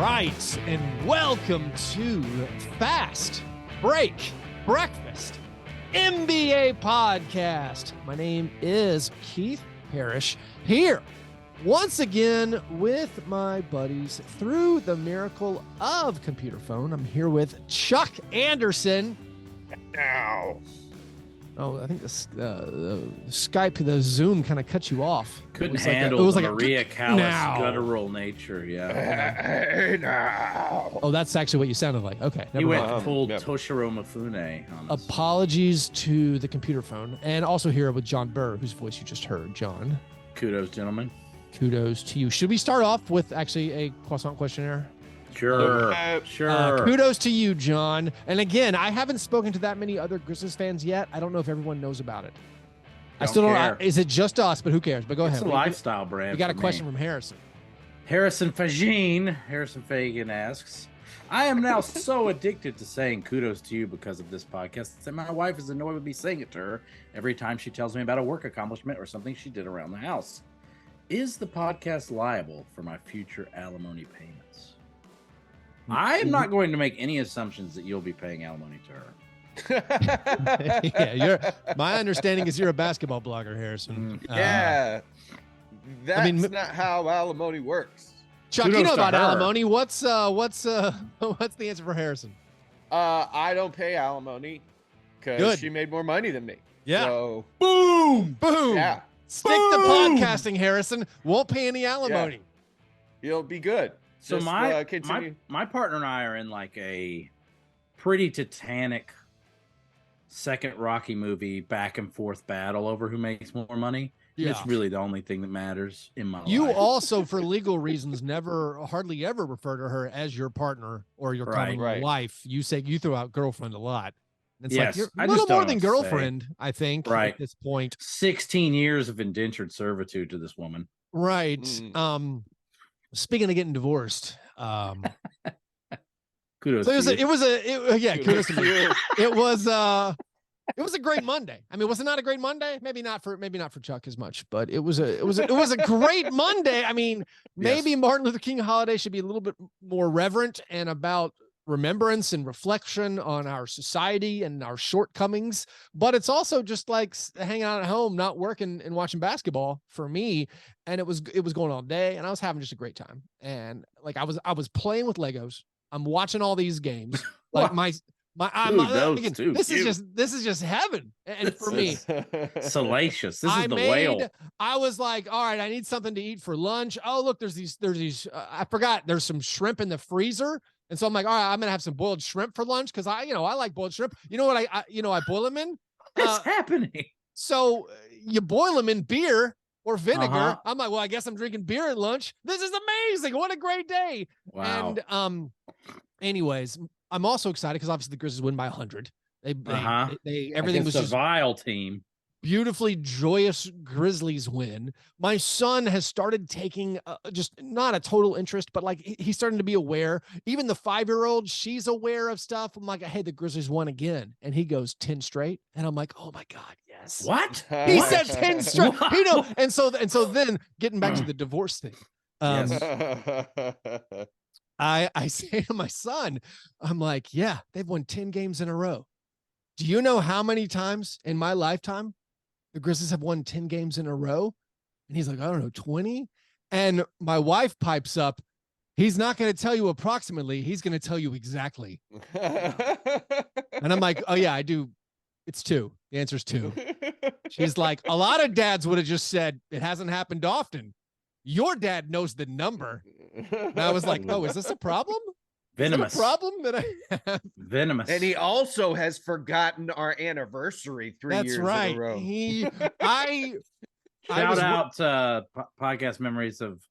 right, and welcome to Fastbreak Breakfast, NBA podcast. My name is Keith Parrish, here once again with my buddies through the miracle of computer phone. I'm here with Chuck Anderson. Ow. Oh, I think the Skype, the Zoom kind of cut you off. Couldn't handle the Maria Callas now. guttural nature. Yeah. Now. Oh, that's actually what you sounded like. Okay. He never went mind. full Toshiro Mifune on us. Apologies to the computer phone. And also here with John Burr, whose voice you just heard. John. Kudos, gentlemen. Kudos to you. Should we start off with actually a croissant questionnaire? Sure. Sure. Kudos to you, John. And again, I haven't spoken to that many other Grizzlies fans yet. I don't know if everyone knows about it. I still don't know. Is it just us? But who cares? But go ahead. It's a lifestyle brand. We got a question from Harrison. Harrison Fagan asks, I am now so addicted to saying kudos to you because of this podcast that my wife is annoyed with me saying it to her every time she tells me about a work accomplishment or something she did around the house. Is the podcast liable for my future alimony payments? I am not going to make any assumptions that you'll be paying alimony to her. Yeah, my understanding is you're a basketball blogger, Harrison. Yeah. That's not how alimony works. Chuck, you know about alimony. What's the answer for Harrison? I don't pay alimony because she made more money than me. Yeah. So, boom. Yeah. Stick to podcasting, Harrison. Won't pay any alimony. Yeah. You'll be good. So Just, my partner and I are in like a pretty titanic second Rocky movie back and forth battle over who makes more money. Yeah. It's really the only thing that matters in my life. You also, for legal reasons, hardly ever refer to her as your partner or your common wife. You throw out girlfriend a lot. It's like you're a little more than girlfriend, I think, at this point. 16 years of indentured servitude to this woman. Right. Speaking of getting divorced, kudos. So kudos to me. It was a great Monday. I mean, was it not a great Monday? Maybe not for Chuck as much, but it was a great Monday. I mean, maybe Martin Luther King holiday should be a little bit more reverent and about remembrance and reflection on our society and our shortcomings, but it's also just like hanging out at home, not working and watching basketball for me. And it was going all day and I was having just a great time. And like, I was playing with Legos. I'm watching all these games. Like this is just heaven. And for me, salacious. This is the whale. I was like, all right, I need something to eat for lunch. Oh, look, there's these, I forgot there's some shrimp in the freezer. And so I'm like, all right, I'm going to have some boiled shrimp for lunch. Cause I like boiled shrimp. You know what I boil them in? What's happening? So you boil them in beer or vinegar. I'm like, well, I guess I'm drinking beer at lunch. This is amazing. What a great day. Wow. And, anyways, I'm also excited because obviously the Grizzlies win by 100. They everything was a just vile team. Beautifully joyous Grizzlies win. My son has started taking just not a total interest, but like he's starting to be aware. Even the 5-year-old, she's aware of stuff. I'm like, hey, the Grizzlies won again. And he goes 10 straight. And I'm like, oh my God, yes. What? He said 10 straight. You know, and so then getting back to the divorce thing. I say to my son, I'm like, yeah, they've won 10 games in a row. Do you know how many times in my lifetime the Grizzlies have won 10 games in a row? And he's like, I don't know, 20. And my wife pipes up. He's not going to tell you approximately. He's going to tell you exactly. And I'm like, oh yeah, I do. It's 2. The answer is 2. She's like, a lot of dads would have just said it hasn't happened often. Your dad knows the number. And I was like, oh, is this a problem? Venomous. Is it a problem that I have? Venomous. And he also has forgotten our anniversary 3 years in a row. Shout out to podcast memories of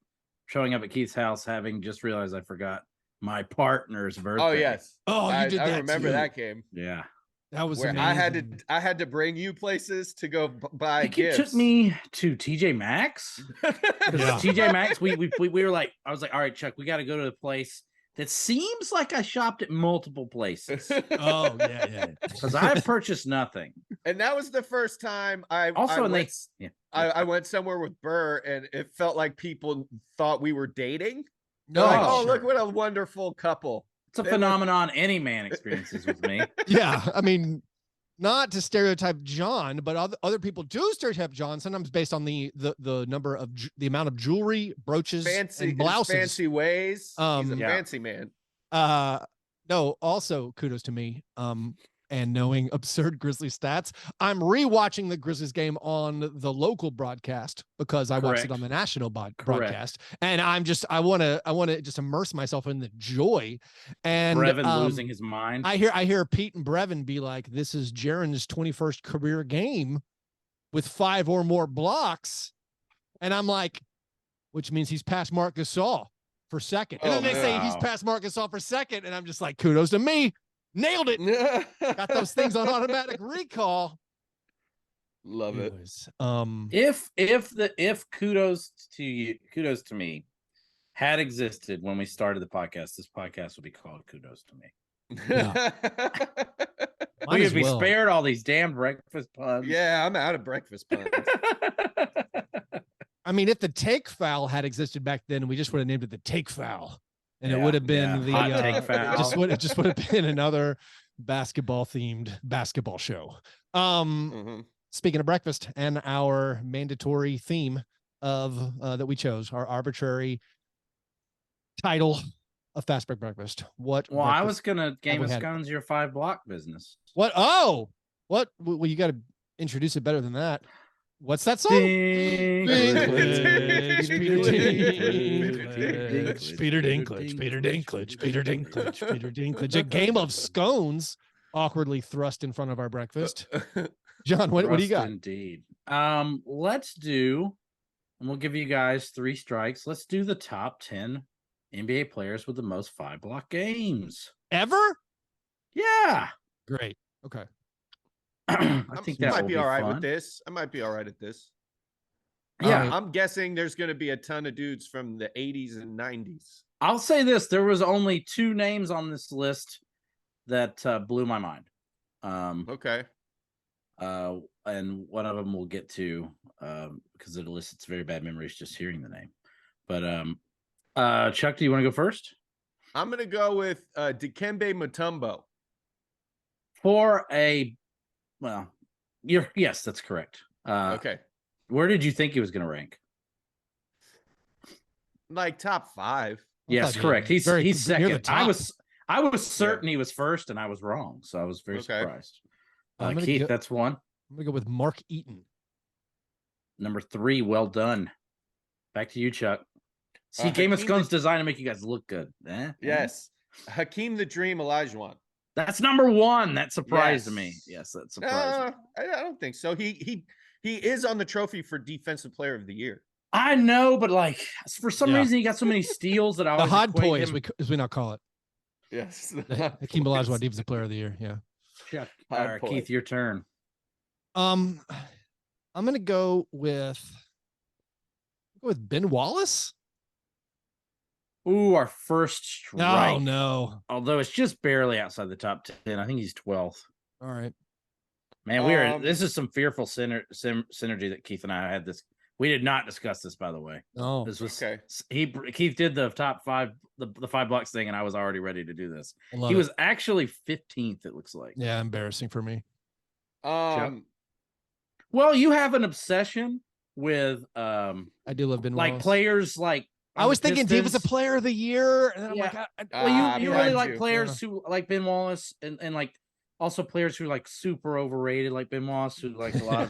showing up at Keith's house, having just realized I forgot my partner's birthday. Oh, yes. Oh, you did that. I remember too. that game. Yeah. That was where amazing. I had to bring you places to go buy gifts. It took me to TJ Maxx. TJ Maxx, we were like, I was like, all right, Chuck, we got to go to the place that seems like I shopped at multiple places. Oh yeah. Because I've purchased nothing. And that was the first time I went somewhere with Burr, and it felt like people thought we were dating. They're like, oh, look what a wonderful couple. It's a phenomenon any man experiences with me. Yeah, I mean, not to stereotype John, but other people do stereotype John. Sometimes based on the number of the amount of jewelry, brooches, and blouses, fancy ways. He's a fancy man. No, also kudos to me. And knowing absurd Grizzlies stats, I'm rewatching the Grizzlies game on the local broadcast because I watched it on the national broadcast, and I want to just immerse myself in the joy. And Brevin losing his mind. I hear Pete and Brevin be like, "This is Jaren's 21st career game with 5 or more blocks," and I'm like, which means he's past Marc Gasol for second. And then they say he's past Marc Gasol for second, and I'm just like, kudos to me. Nailed it. Got those things on automatic recall. Love it. If kudos to me had existed when we started the podcast, this podcast would be called Kudos to Me. Yeah. We would be spared all these damn breakfast puns. Yeah, I'm out of breakfast puns. I mean, if the take foul had existed back then, we just would have named it the take foul. And it would have been just would have been another basketball themed basketball show. Speaking of breakfast and our mandatory theme of that we chose, our arbitrary title of Fastbreak Breakfast. I was gonna Game of Scones your 5 block business. What? Oh, what? Well, you got to introduce it better than that. What's that song? Peter Dinklage. A game of scones awkwardly thrust in front of our breakfast. John, what do you got? Indeed. Let's do, and we'll give you guys 3 strikes. Let's do the top 10 NBA players with the most 5 block games. Ever? Yeah. Great. Okay. I think that might be all right fun. with this. I might be all right at this. Yeah. I'm guessing there's going to be a ton of dudes from the 80s and 90s. I'll say this. There was only 2 names on this list that blew my mind. Okay. And one of them we'll get to because it elicits very bad memories just hearing the name. But Chuck, do you want to go first? I'm going to go with Dikembe Mutombo. Yes, that's correct. Okay. Where did you think he was going to rank? Like top 5. Yes, correct. He's second. I was certain he was first, and I was wrong, so I was very surprised. Keith, that's one. I'm gonna go with Mark Eaton. Number 3, well done. Back to you, Chuck. See, Game of Scones designed to make you guys look good. Yes. Hakeem the Dream Olajuwon. That's number 1. That surprised me. Yes, that surprised me. I don't think so. He is on the trophy for Defensive Player of the Year. I know, but like for some reason he got so many steals that I was the hot boy, as we now call it. Yes. Hakeem Olajuwon, Defensive Player of the Year. Yeah. Chuck, Keith, your turn. I'm gonna go with Ben Wallace. Ooh, our first strike. Oh no! Although it's just barely outside the top 10. I think he's 12th. All right, man. This is some fearful synergy that Keith and I had. This we did not discuss this, by the way. Oh, this was okay. Keith did the top 5, the 5 blocks thing, and I was already ready to do this. He was actually 15th. It looks like. Yeah, embarrassing for me. Well, you have an obsession with I do love Ben Wallace. Players like. I was thinking Defensive Player of the Year, and then I'm like, you really like players who like Ben Wallace, and like also players who are like super overrated, like Ben Wallace, who like a lot of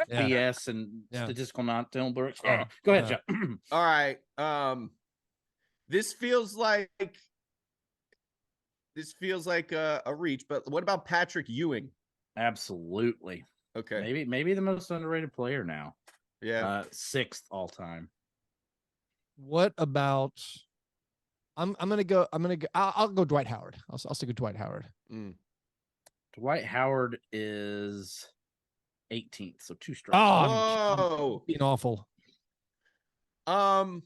BS and statistical non-Tilburg. Go ahead, Jeff. All right. This feels like a reach, but what about Patrick Ewing? Absolutely. Okay. Maybe the most underrated player now. Yeah. 6th all time. What about? I'll go Dwight Howard. I'll stick with Dwight Howard. Dwight Howard is 18th, so 2 strikes. Oh, being awful. What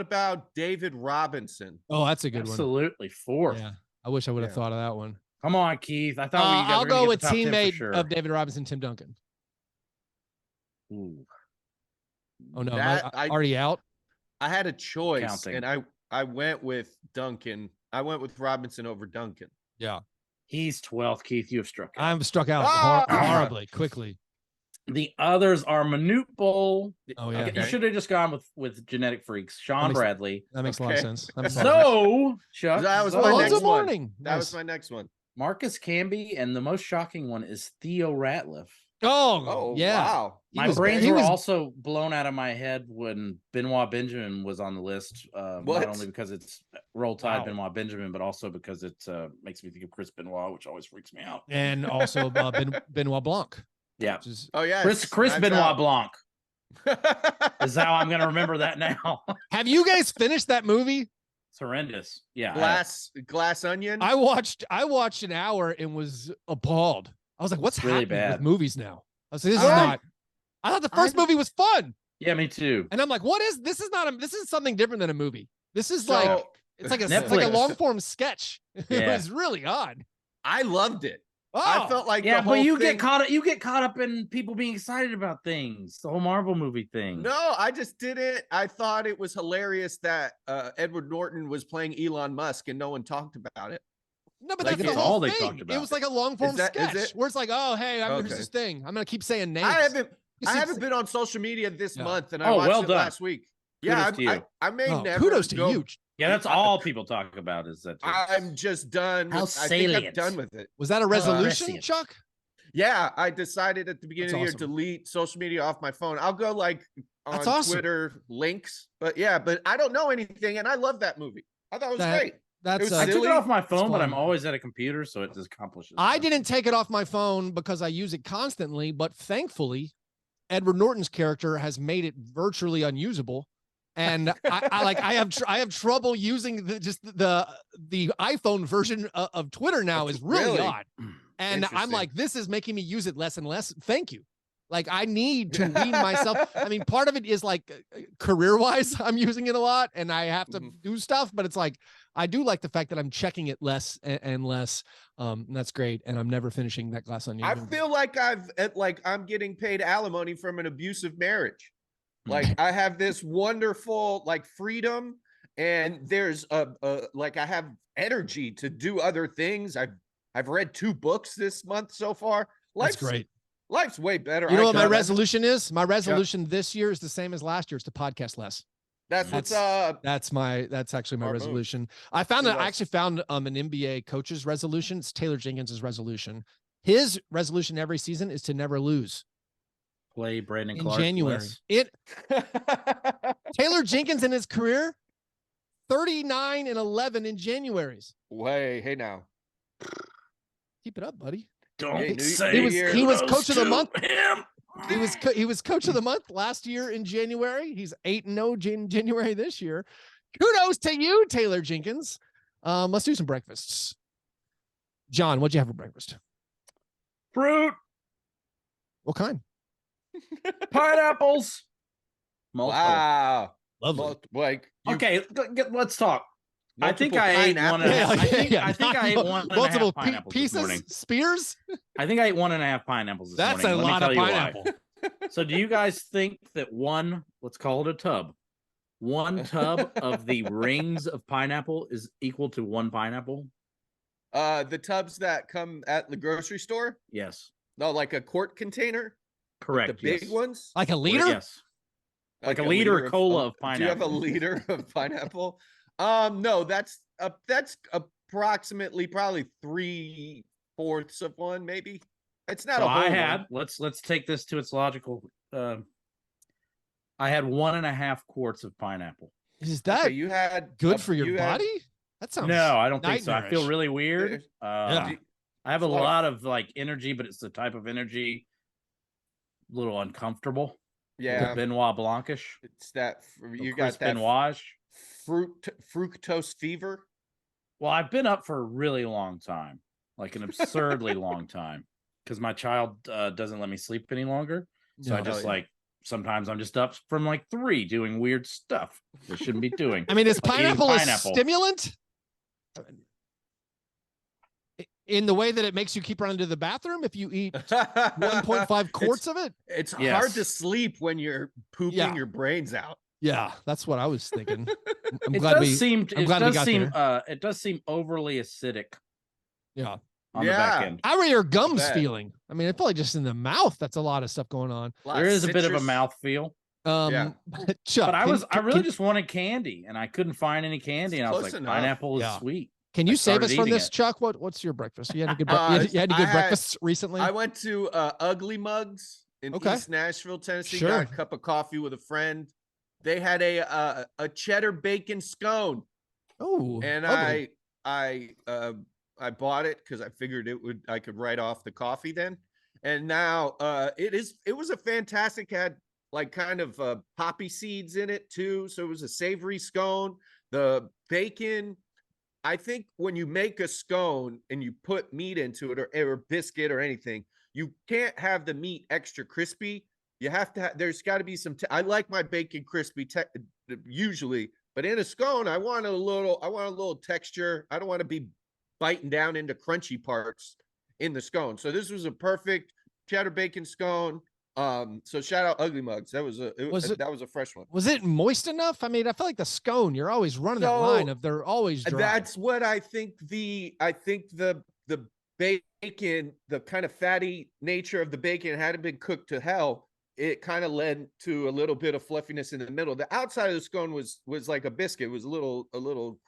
about David Robinson? Oh, that's a good one. Absolutely 4th. Yeah, I wish I would have thought of that one. Come on, Keith. I thought I'll go with teammate of David Robinson, Tim Duncan. Ooh. Oh no, I already out. I had a choice, Counting. and I went with Duncan. I went with Robinson over Duncan. Yeah. He's 12th. Keith, you have struck out. I'm struck out horribly, quickly. The others are Manute Bowl. Oh, yeah. You should have just gone with Genetic Freaks. Sean Bradley. That makes a lot of sense. So, Chuck. That was my next morning. one. That was my next one. Marcus Camby, and the most shocking one is Theo Ratliff. Oh, yeah. Wow. My brains were also blown out of my head when Benoit Benjamin was on the list. Not only because it's Roll Tide Benoit Benjamin, but also because it makes me think of Chris Benoit, which always freaks me out. And also Benoit Blanc. Yeah. Chris Benoit Blanc. Is how I'm going to remember that now. Have you guys finished that movie? It's horrendous. Yeah. Glass Onion. I watched an hour and was appalled. I was like, what's really happening with movies now? I was like, this is not. I thought the first movie was fun. Yeah, me too. And I'm like, this is something different than a movie. This is it's like a long form sketch. Yeah. It was really odd. I loved it. Oh. I felt like but you get caught up in people being excited about things. The whole Marvel movie thing. No, I just didn't. I thought it was hilarious that Edward Norton was playing Elon Musk and no one talked about it. No, but that's the whole thing. They talked about. It was like a long form sketch where it's like, oh, hey, here's this thing. I'm gonna keep saying names. I haven't been on social media this month, and I watched it last week. I may never. Kudos to you. Yeah, that's all people talk about is that. I'm just done. How salient. I think I'm done with it. Was that a resolution, Chuck? Yeah, I decided at the beginning of the year to delete social media off my phone. I'll go on Twitter links, but I don't know anything, and I love that movie. I thought it was great. I took it off my phone, but I'm always at a computer, so it just accomplishes. I didn't take it off my phone because I use it constantly, but thankfully, Edward Norton's character has made it virtually unusable. And I have trouble using the iPhone version of Twitter now. Is really odd. And I'm like, this is making me use it less and less. Thank you. Like, I need to wean myself. I mean, part of it is like career-wise, I'm using it a lot and I have to do stuff, but it's like, I do like the fact that I'm checking it less and less. And that's great. And I'm never finishing that Glass Onion. I feel like I'm getting paid alimony from an abusive marriage. Like, I have this wonderful freedom, and there's I have energy to do other things. I've read 2 books this month so far. That's great. Life's way better. You know what my resolution is? My resolution this year is the same as last year. It's to podcast less. That's what's up. That's actually my resolution. I actually found an NBA coach's resolution. It's Taylor Jenkins' resolution. His resolution every season is to never lose. Play Brandon in Clark January. Taylor Jenkins in his career, 39-11 in Januaries. Hey now. Keep it up, buddy. Don't say he was coach of the month. He was coach of the month last year in January. He's 8-0 in January this year. Kudos to you, Taylor Jenkins. Let's do some breakfasts. John, what'd you have for breakfast? Fruit. What kind? Pineapples. Multiple. Wow. Lovely. Okay, let's talk. I think I ate one. I think I ate one. Multiple pieces. Spears. I think I ate 1.5 pineapples this morning. That's a lot of pineapple. So, do you guys think that let's call it a tub, one tub of the rings of pineapple is equal to 1 pineapple? The tubs that come at the grocery store. Yes. No, like a quart container. Correct. Like the big ones. Like a liter. Yes. Like a liter cola of pineapple. Do you have a liter of pineapple? No, that's approximately probably 3/4 of one, maybe. It's not a whole one. Let's take this to its logical. I had 1.5 quarts of pineapple. Is that you had good for your body? That sounds no, I don't think so. I feel really weird. I have a lot of energy, but it's the type of energy a little uncomfortable. Yeah, Benoit Blancish. It's that you got that Benoit. Fructose fever. Well, I've been up for a really long time, like an absurdly long time, because my child doesn't let me sleep any longer. So I just sometimes I'm just up from 3 doing weird stuff I shouldn't be doing. I mean, is pineapple a stimulant? In the way that it makes you keep running to the bathroom if you eat 1.5 quarts of it? It's hard to sleep when you're pooping your brains out. Yeah, that's what I was thinking. I'm It glad does seem I'm glad we got there. it does seem overly acidic Yeah. on the back end. How are your gums bet. feeling? I mean, it's probably just in the mouth. That's a lot of stuff going on. There is a bit of a mouth feel. Chuck, But I really just wanted candy, and I couldn't find any candy, and I was like, enough. pineapple is sweet. Can you save us from this, it. Chuck? What's your breakfast? You had a good you had breakfasts recently? I went to Ugly Mugs in East Nashville, Tennessee. Sure. Got a cup of coffee with a friend. They had a cheddar bacon scone. Oh, and ugly. I bought it because I figured I could write off the coffee then. And now it was a fantastic, had like kind of poppy seeds in it too. So it was a savory scone. The bacon, I think when you make a scone and you put meat into it or biscuit or anything, you can't have the meat extra crispy. You have to there's got to be some I like my bacon crispy usually, but in a scone I want a little texture. I don't want to be biting down into crunchy parts in the scone. So this was a perfect cheddar bacon scone. So shout out Ugly Mugs. That was a fresh one. Was it moist enough? I mean, I feel like the scone, you're always running that line of they're always dry. That's what I think the bacon, the kind of fatty nature of the bacon hadn't been cooked to hell. It kind of led to a little bit of fluffiness in the middle. The outside of the scone was like a biscuit. It was a little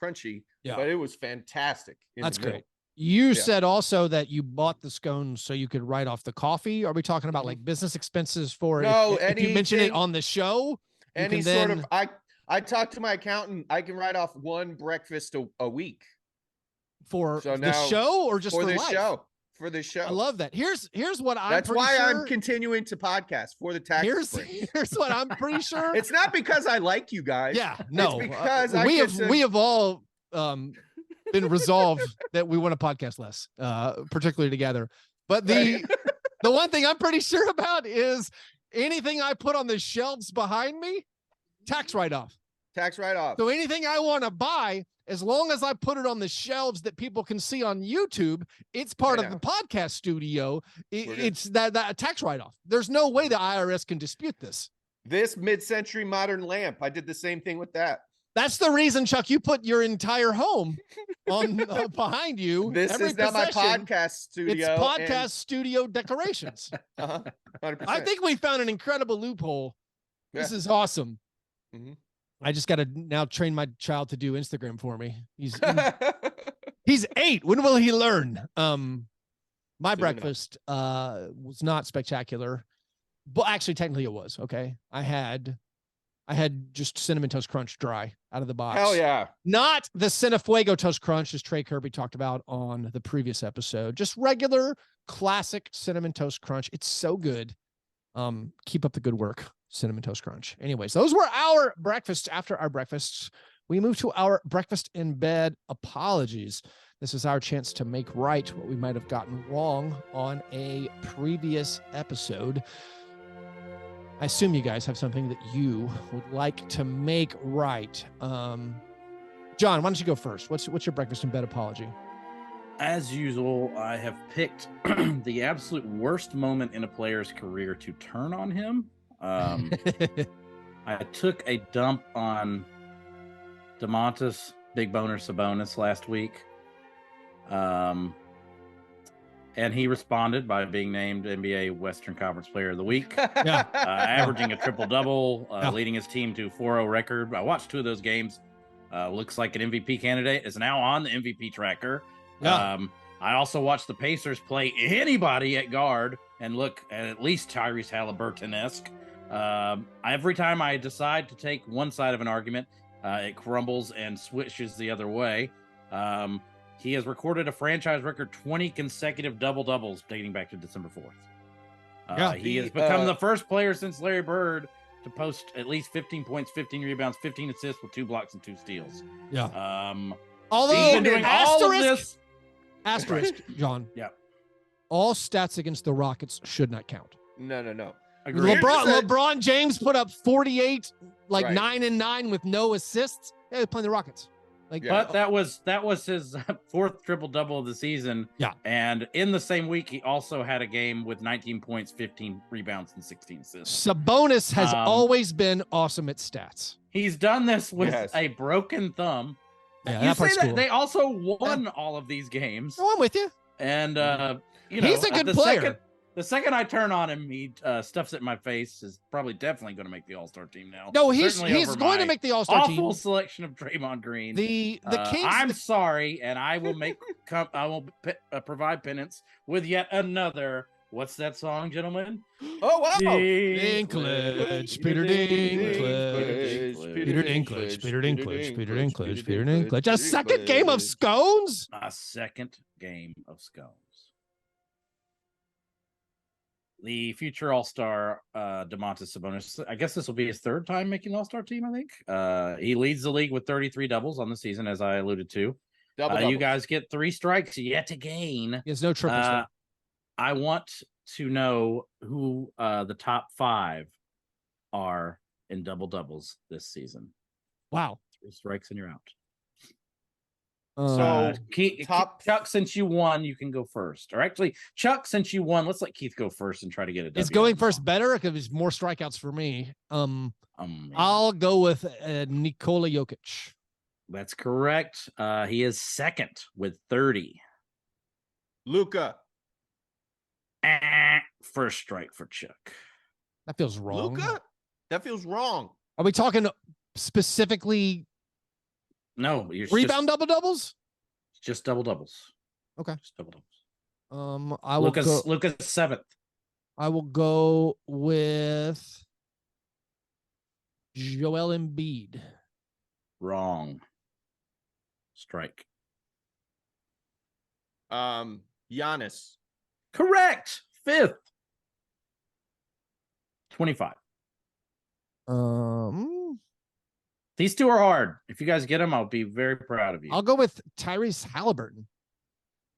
crunchy, but it was fantastic. That's great. You said also that you bought the scones so you could write off the coffee. Are we talking about like business expenses for it? No, if you mention it on the show, any sort of I talked to my accountant. I can write off one breakfast a week for the show or just for this life? show. For the show. I love that. Here's what I'm That's pretty why sure. I'm continuing to podcast for the tax. Here's what I'm pretty sure. It's not because I like you guys. Yeah, no. It's because we have all been resolved that we want to podcast less, particularly together. But the one thing I'm pretty sure about is anything I put on the shelves behind me, tax write-off. Tax write-off. So anything I want to buy, as long as I put it on the shelves that people can see on YouTube, it's part of the podcast studio. It's that tax write-off. There's no way the IRS can dispute this. This mid-century modern lamp, I did the same thing with that. That's the reason, Chuck, you put your entire home on behind you. This is now my podcast studio. It's podcast studio decorations. 100%. I think we found an incredible loophole. This is awesome. Mm-hmm. I just got to now train my child to do Instagram for me. He's 8. When will he learn? My breakfast was not spectacular, but actually technically it was. Okay. I had just Cinnamon Toast Crunch dry out of the box. Hell yeah. Not the Cinefuego Toast Crunch as Trey Kirby talked about on the previous episode. Just regular classic Cinnamon Toast Crunch. It's so good. Keep up the good work, Cinnamon Toast Crunch. Anyways, those were our breakfasts. After our breakfasts, we move to our breakfast in bed apologies. This is our chance to make right what we might have gotten wrong on a previous episode. I assume you guys have something that you would like to make right. John, why don't you go first? What's your breakfast in bed apology? As usual, I have picked the absolute worst moment in a player's career to turn on him. I took a dump on DeMontis Big Boner Sabonis last week. And he responded by being named NBA Western Conference Player of the Week, averaging a triple-double, leading his team to 4-0 record. I watched 2 of those games. Looks like an MVP candidate. Is now on the MVP tracker. Yeah. I also watched the Pacers play anybody at guard and look at least Tyrese Halliburton-esque. Every time I decide to take one side of an argument, it crumbles and switches the other way. He has recorded a franchise record 20 consecutive double-doubles dating back to December 4th. He has become the first player since Larry Bird to post at least 15 points, 15 rebounds, 15 assists with 2 blocks and 2 steals. Yeah. Although he's been doing all of this. Asterisk, John. Yeah. All stats against the Rockets should not count. No. Agreed. LeBron James put up 48, 9 and 9 with no assists. Yeah, they're playing the Rockets. But that was his 4th triple-double of the season. Yeah. And in the same week, he also had a game with 19 points, 15 rebounds, and 16 assists. Sabonis has always been awesome at stats. He's done this with Yes. a broken thumb. Yeah, You that say part's that cool. they also won all of these games. Oh, I'm with you. And you know, He's a good player. The second I turn on him, he stuffs it in my face. Is probably definitely going to make the All-Star team now. No, he's Certainly going over to my make the All-Star team. awful selection of Draymond Green. The Kings. I'm sorry, and I will provide penance with yet another. What's that song, gentlemen? Oh wow! Dinklage, Peter Dinklage, Peter Dinklage, Peter Dinklage, Peter Dinklage, Peter Dinklage. A second game of scones. A second game of scones. The future All-Star, Domantas Sabonis. I guess this will be his third time making the All-Star team, I think. He leads the league with 33 doubles on the season, as I alluded to. You guys get 3 strikes yet again. There's no triples. I want to know who the top 5 are in double-doubles this season. Wow. 3 strikes and you're out. So Chuck, since you won, you can go first. Or actually, Chuck, since you won, let's let Keith go first and try to get it. Is going first better because there's more strikeouts for me? I'll go with Nikola Jokic. That's correct. He is second with 30. Luka. First strike for Chuck. That feels wrong. Luka? That feels wrong. Are we talking specifically? No, rebound double-doubles? Just double-doubles. Okay. Just double-doubles. I will go Lucas 7th. I will go with Joel Embiid. Wrong. Strike. Giannis. Correct. 5th. 25. These 2 are hard. If you guys get them, I'll be very proud of you. I'll go with Tyrese Halliburton.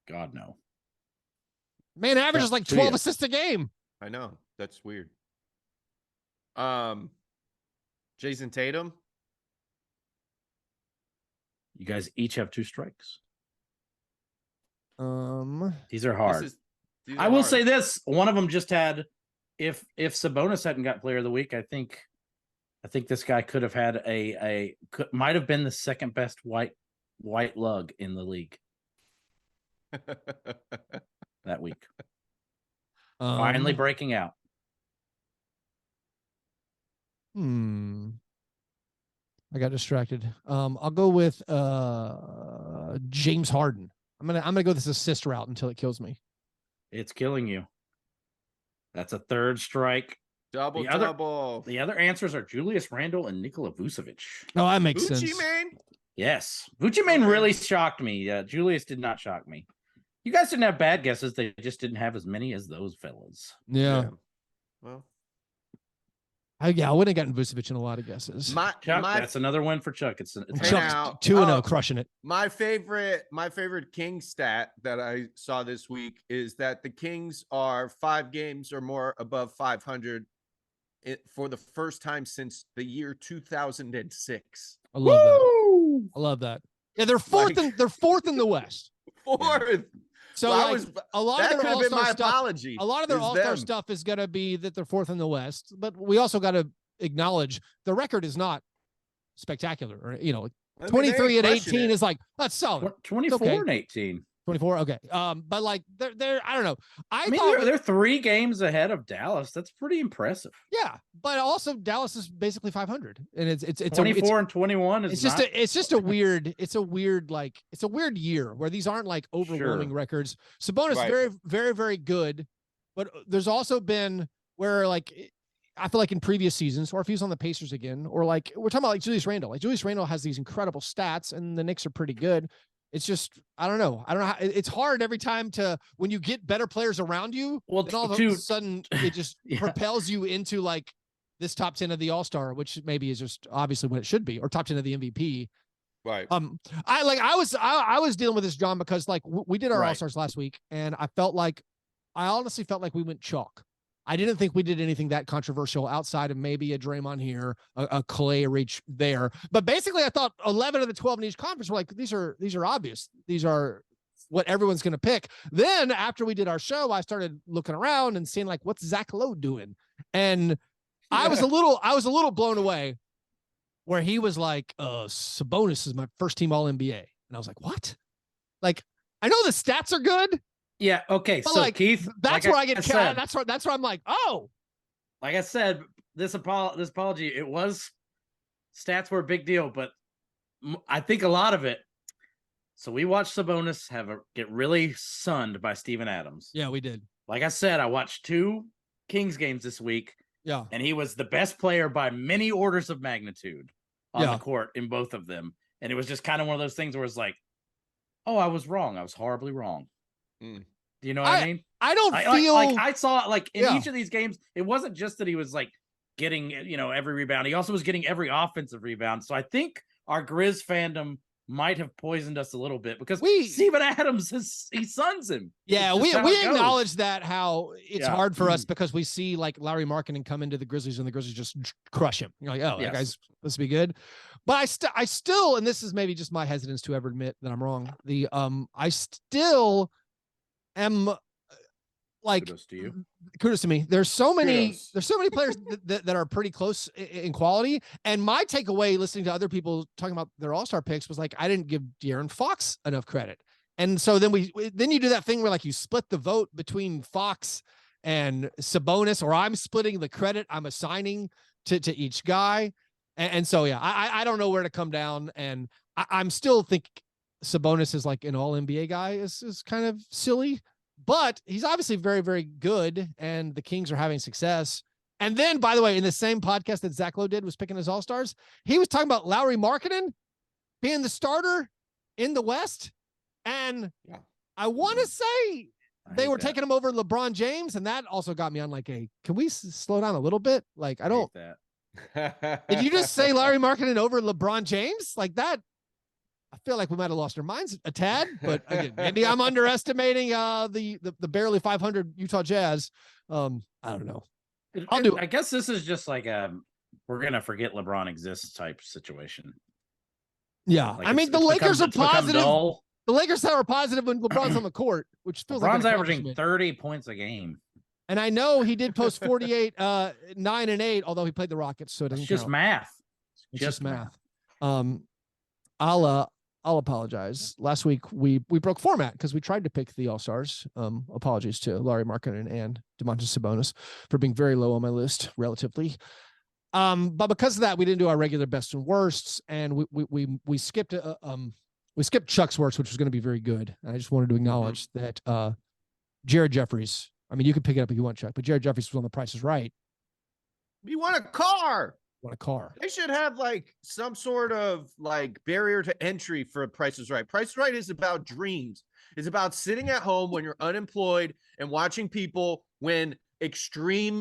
God, no. Man averages like 12 assists a game. I know. That's weird. Jason Tatum. You guys each have 2 strikes. These are hard. I will say this. One of them just had, if Sabonis hadn't got player of the week, I think this guy could have had might have been the second best white lug in the league that week. Finally breaking out. I got distracted. I'll go with James Harden. I'm gonna go this assist route until it kills me. It's killing you. That's a 3rd strike. Double. The other answers are Julius Randle and Nikola Vucevic. Oh, that makes Gucci sense. Man? Yes. Gucci Man really shocked me. Julius did not shock me. You guys didn't have bad guesses. They just didn't have as many as those fellas. Yeah. Well, I wouldn't have gotten Vucevic in a lot of guesses. Chuck, that's another win for Chuck. It's Chuck 2-0, crushing it. My favorite King stat that I saw this week is that the Kings are 5 games or more above 500 for the first time since the year 2006. I love that. I love that. Yeah, they're fourth in the West. 4th. So a lot of their All-Star stuff. A lot of their All-Star stuff is going to be that they're 4th in the West, but we also got to acknowledge the record is not spectacular. Or 23 and 18 is like that's solid. 24 and 18. 24. Okay. But like they're I don't know. I mean, they're 3 games ahead of Dallas. That's pretty impressive. Yeah, but also Dallas is basically 500, and it's 24 and 21. It's just a weird year where these aren't like overwhelming records. Sabonis very, very, very good, but there's also been where like I feel like in previous seasons, or if he's on the Pacers again, or like we're talking about like Julius Randle. Like Julius Randle has these incredible stats, and the Knicks are pretty good. It's just, I don't know how it's hard every time when you get better players around you. Well, and all of a sudden it just propels you into like this top 10 of the All-Star, which maybe is just obviously what it should be, or top 10 of the MVP. Right. I was dealing with this, John, because like we did our All-Stars last week, and I honestly felt like we went chalk. I didn't think we did anything that controversial outside of maybe a Draymond here, a Clay reach there. But basically, I thought 11 of the 12 in each conference were like, these are obvious. These are what everyone's going to pick. Then after we did our show, I started looking around and seeing like, what's Zach Lowe doing? And I was a little blown away where he was like, Sabonis is my first team All NBA. And I was like, what? Like, I know the stats are good. Yeah. Okay. But So like, Keith, that's like where I get said, that's where I'm like, oh. Like I said, this apology, it was stats were a big deal, but I think a lot of it. So we watched Sabonis get really sunned by Steven Adams. Yeah, we did. Like I said, I watched 2 Kings games this week. Yeah. And he was the best player by many orders of magnitude on the court in both of them. And it was just kind of one of those things where it's like, oh, I was wrong. I was horribly wrong. Do you know what I mean? I don't feel like I saw like in each of these games, it wasn't just that he was like getting, every rebound. He also was getting every offensive rebound. So I think our Grizz fandom might have poisoned us a little bit because Steven Adams he suns him. Yeah, we acknowledge that how it's hard for us because we see like Larry Markkinen come into the Grizzlies and the Grizzlies just crush him. You're like, oh, that guy's supposed to be good. But I still, and this is maybe just my hesitance to ever admit that I'm wrong. I still am like, kudos to me. There's so many players that are pretty close in quality. And my takeaway listening to other people talking about their all-star picks was like, I didn't give De'Aaron Fox enough credit. And so then you do that thing where like you split the vote between Fox and Sabonis, or I'm splitting the credit I'm assigning to each guy. And so, yeah, I don't know where to come down. And I'm still think Sabonis is like an all NBA guy is kind of silly. But he's obviously very, very good, and the Kings are having success. And then, by the way, in the same podcast that Zach Lowe did was picking his all-stars, he was talking about Lauri Markkinen being the starter in the West. And I want to say they were taking him over LeBron James, and that also got me on like can we slow down a little bit? Like, I don't. Did you just say Lauri Markkinen over LeBron James? Like that? I feel like we might have lost our minds a tad, but again, maybe I'm underestimating the barely 500 Utah Jazz. I don't know. I guess this is just like we're gonna forget LeBron exists type situation. Yeah, like I mean the Lakers are positive. The Lakers are positive when LeBron's on the court, which feels LeBron's like averaging 30 points a game. And I know he did post 48, 9 and 8, although he played the Rockets, so it doesn't just count. Math. It's just math. I'll apologize. Last week we broke format because we tried to pick the All-Stars. Apologies to Lauri Markkinen and Domantas Sabonis for being very low on my list relatively. But because of that, we didn't do our regular best and worsts, and we skipped Chuck's worst, which was going to be very good. And I just wanted to acknowledge that Jared Jeffries. I mean, you can pick it up if you want, Chuck, but Jared Jeffries was on The Price is Right. You want a car? They should have like some sort of like barrier to entry for Price is Right. Price is Right is about dreams. It's about sitting at home when you're unemployed and watching people win extremely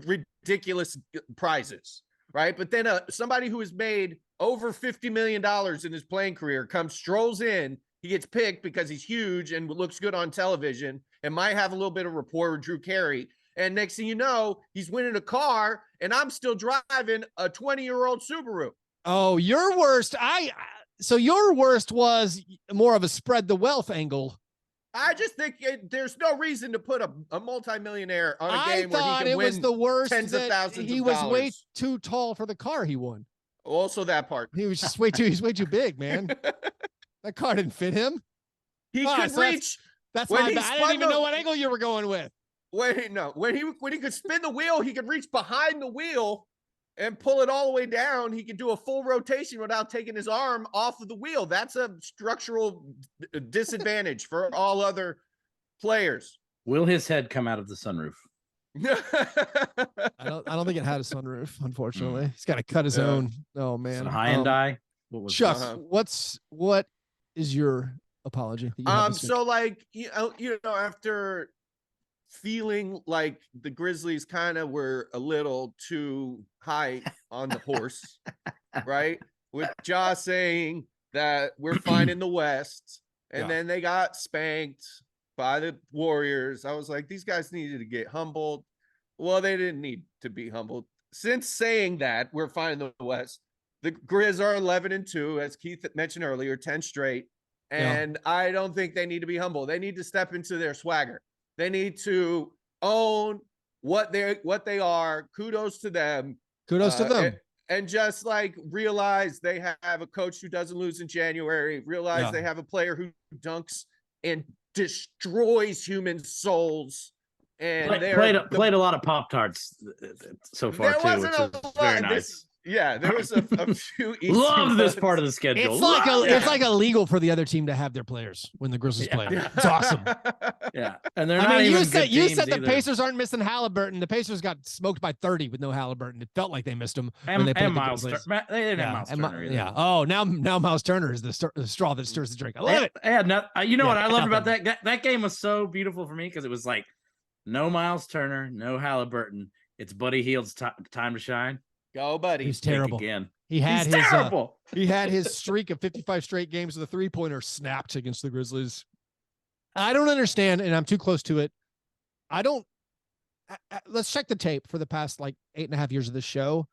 ridiculous prizes, right? But then somebody who has made over $50 million in his playing career strolls in. He gets picked because he's huge and looks good on television and might have a little bit of rapport with Drew Carey. And next thing you know, he's winning a car, and I'm still driving a 20-year-old Subaru. Oh, your worst. So your worst was more of a spread the wealth angle. I just think there's no reason to put a multimillionaire on a game where he can win. I thought it win was the worst tens of thousands he of was dollars. way too tall for the car he won. Also that part. He was just he's way too big, man. That car didn't fit him. He could reach. That's my bad. I didn't even know what angle you were going with. When he could spin the wheel, he could reach behind the wheel and pull it all the way down. He could do a full rotation without taking his arm off of the wheel. That's a structural disadvantage for all other players. Will his head come out of the sunroof? I don't think it had a sunroof, unfortunately. He's got to cut his own. Oh man. High and die. Chuck, what is your apology? So like after feeling like the Grizzlies kind of were a little too high on the horse, right? With Ja saying that we're fine in the West, and then they got spanked by the Warriors. I was like, these guys needed to get humbled. Well, they didn't need to be humbled. Since saying that we're fine in the West, the Grizz are 11-2, as Keith mentioned earlier, 10 straight. And I don't think they need to be humble. They need to step into their swagger. They need to own what they are. Kudos to them. and just like realize they have a coach who doesn't lose in January, realize they have a player who dunks and destroys human souls. And played a lot of Pop-Tarts so far there too, wasn't which a is lot. very nice. There was a few easy Love this ones. part of the schedule. It's like illegal for the other team to have their players when the Grizzlies play. It's awesome. Yeah, and they're I not mean, even you said the either. Pacers aren't missing Halliburton. The Pacers got smoked by 30 with no Halliburton. It felt like they missed him when they played and the Miles. Grizzlies. They didn't have Miles Turner either. Yeah. Oh, now Miles Turner is the straw that stirs the drink. I love it. You know what I loved about that game was so beautiful for me because it was like no Miles Turner, no Halliburton. It's Buddy Hield's time to shine. Go, Buddy. He's terrible. Again. He's his terrible. He had his streak of 55 straight games with a 3-pointer snapped against the Grizzlies. I don't understand, and I'm too close to it. Let's check the tape for the past like 8.5 years of this show.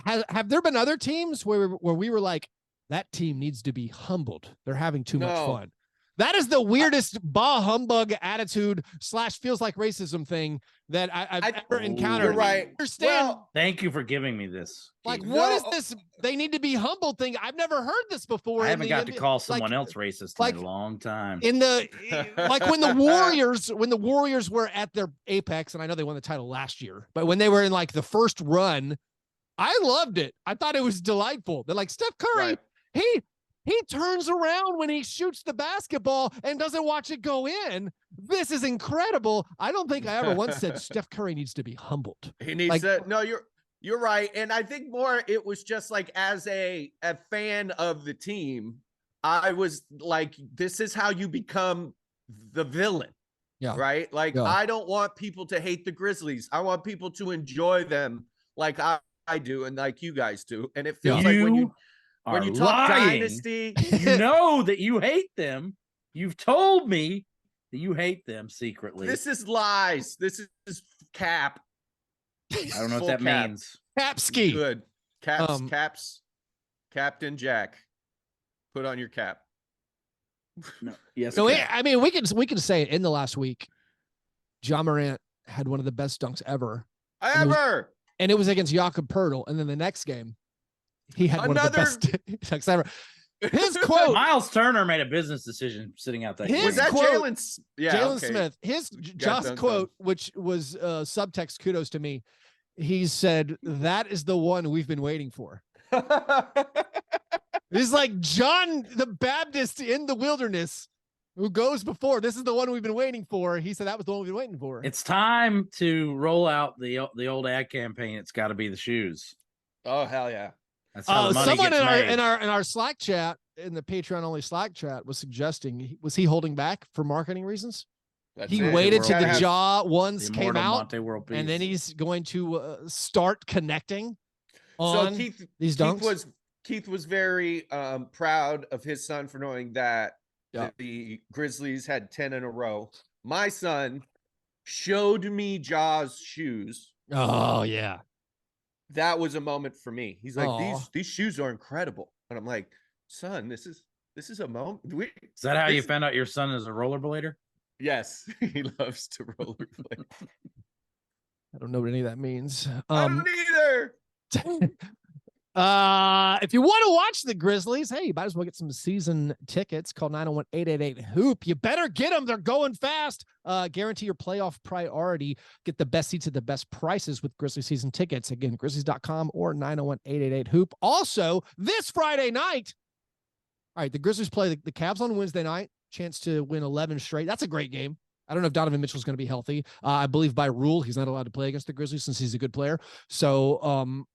Have there been other teams where we were like, that team needs to be humbled? They're having too much fun. That is the weirdest bah humbug attitude / feels like racism thing that I've ever encountered. You're right. I understand. Well, thank you for giving me this. Like, what is this? They need to be humbled thing. I've never heard this before. I haven't got to call someone else racist in a long time. When the Warriors were at their apex, and I know they won the title last year, but when they were in like the first run, I loved it. I thought it was delightful. They're like, Steph Curry, he turns around when he shoots the basketball and doesn't watch it go in. This is incredible. I don't think I ever once said Steph Curry needs to be humbled. He needs to. No, you're right. And I think more it was just like as a fan of the team, I was like, this is how you become the villain. Yeah. Right. Like, I don't want people to hate the Grizzlies. I want people to enjoy them like I do and like you guys do. And it feels like when you talk dynasty, you know that you hate them. You've told me that you hate them secretly. This is lies. This is cap. I don't know what that means. Capski. Good. Caps. Captain Jack. Put on your cap. No. Yes. So I mean, we can say it in the last week. John Morant had one of the best dunks ever. And it was against Jakob Poeltl. And then the next game, he had one of the best dunks ever. His quote: Miles Turner made a business decision sitting out that game. Was that Jalen? Yeah, Jalen Smith. His just quote, which was subtext, kudos to me. He said, "That is the one we've been waiting for." It's like John the Baptist in the wilderness who goes before. This is the one we've been waiting for. He said that was the one we've been waiting for. It's time to roll out the old ad campaign. It's got to be the shoes. Oh, hell yeah. That's how the money someone gets made. in our Slack chat, in the Patreon only Slack chat, was suggesting, was he holding back for marketing reasons? He waited till the Jaw ones came out, and then he's going to start connecting on these dunks. Keith was very proud of his son for knowing that the Grizzlies had 10 in a row. My son showed me Jaw's shoes. Oh yeah. That was a moment for me. He's like, these shoes are incredible. And I'm like, son, this is a moment. Is that how you found out your son is a rollerblader? Yes. He loves to rollerblade. I don't know what any of that means. I don't either. If you want to watch the Grizzlies, hey, you might as well get some season tickets. Call 901-888-HOOP. You better get them. They're going fast. Guarantee your playoff priority. Get the best seats at the best prices with Grizzly season tickets. Again, Grizzlies.com or 901-888-HOOP. Also, this Friday night, all right, the Grizzlies play the Cavs on Wednesday night. Chance to win 11 straight. That's a great game. I don't know if Donovan Mitchell's going to be healthy. I believe by rule, he's not allowed to play against the Grizzlies since he's a good player. So,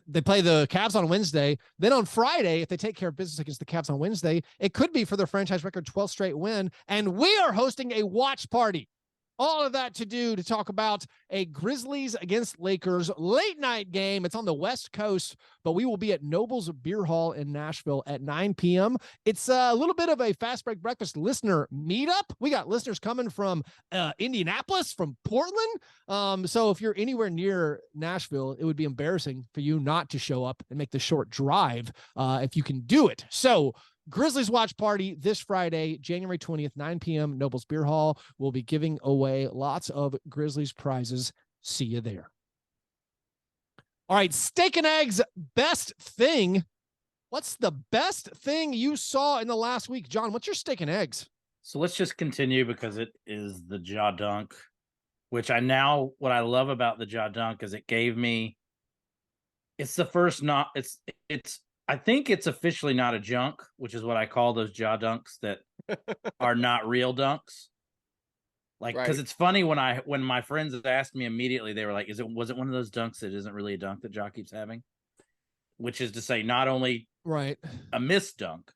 they play the Cavs on Wednesday. Then on Friday, if they take care of business against the Cavs on Wednesday, it could be for their franchise record 12th straight win. And we are hosting a watch party. All of that to talk about a Grizzlies against Lakers late night game. It's on the West Coast, but we will be at Noble's Beer Hall in Nashville at 9 p.m. It's a little bit of a Fastbreak Breakfast listener meetup. We got listeners coming from Indianapolis, from Portland. So if you're anywhere near Nashville, it would be embarrassing for you not to show up and make the short drive if you can do it. So Grizzlies watch party this Friday, January 20th, 9 p.m., Noble's Beer Hall. We'll be giving away lots of Grizzlies prizes. See you there. All right, steak and eggs, best thing. What's the best thing you saw in the last week? John, what's your steak and eggs? So let's just continue because it is the jaw dunk, which what I love about the jaw dunk is it gave me, it's the first I think it's officially not a junk, which is what I call those jaw dunks that are not real dunks. Like, because it's funny when my friends asked me immediately, they were like, was it one of those dunks that isn't really a dunk that Jaw keeps having? Which is to say, not only a missed dunk,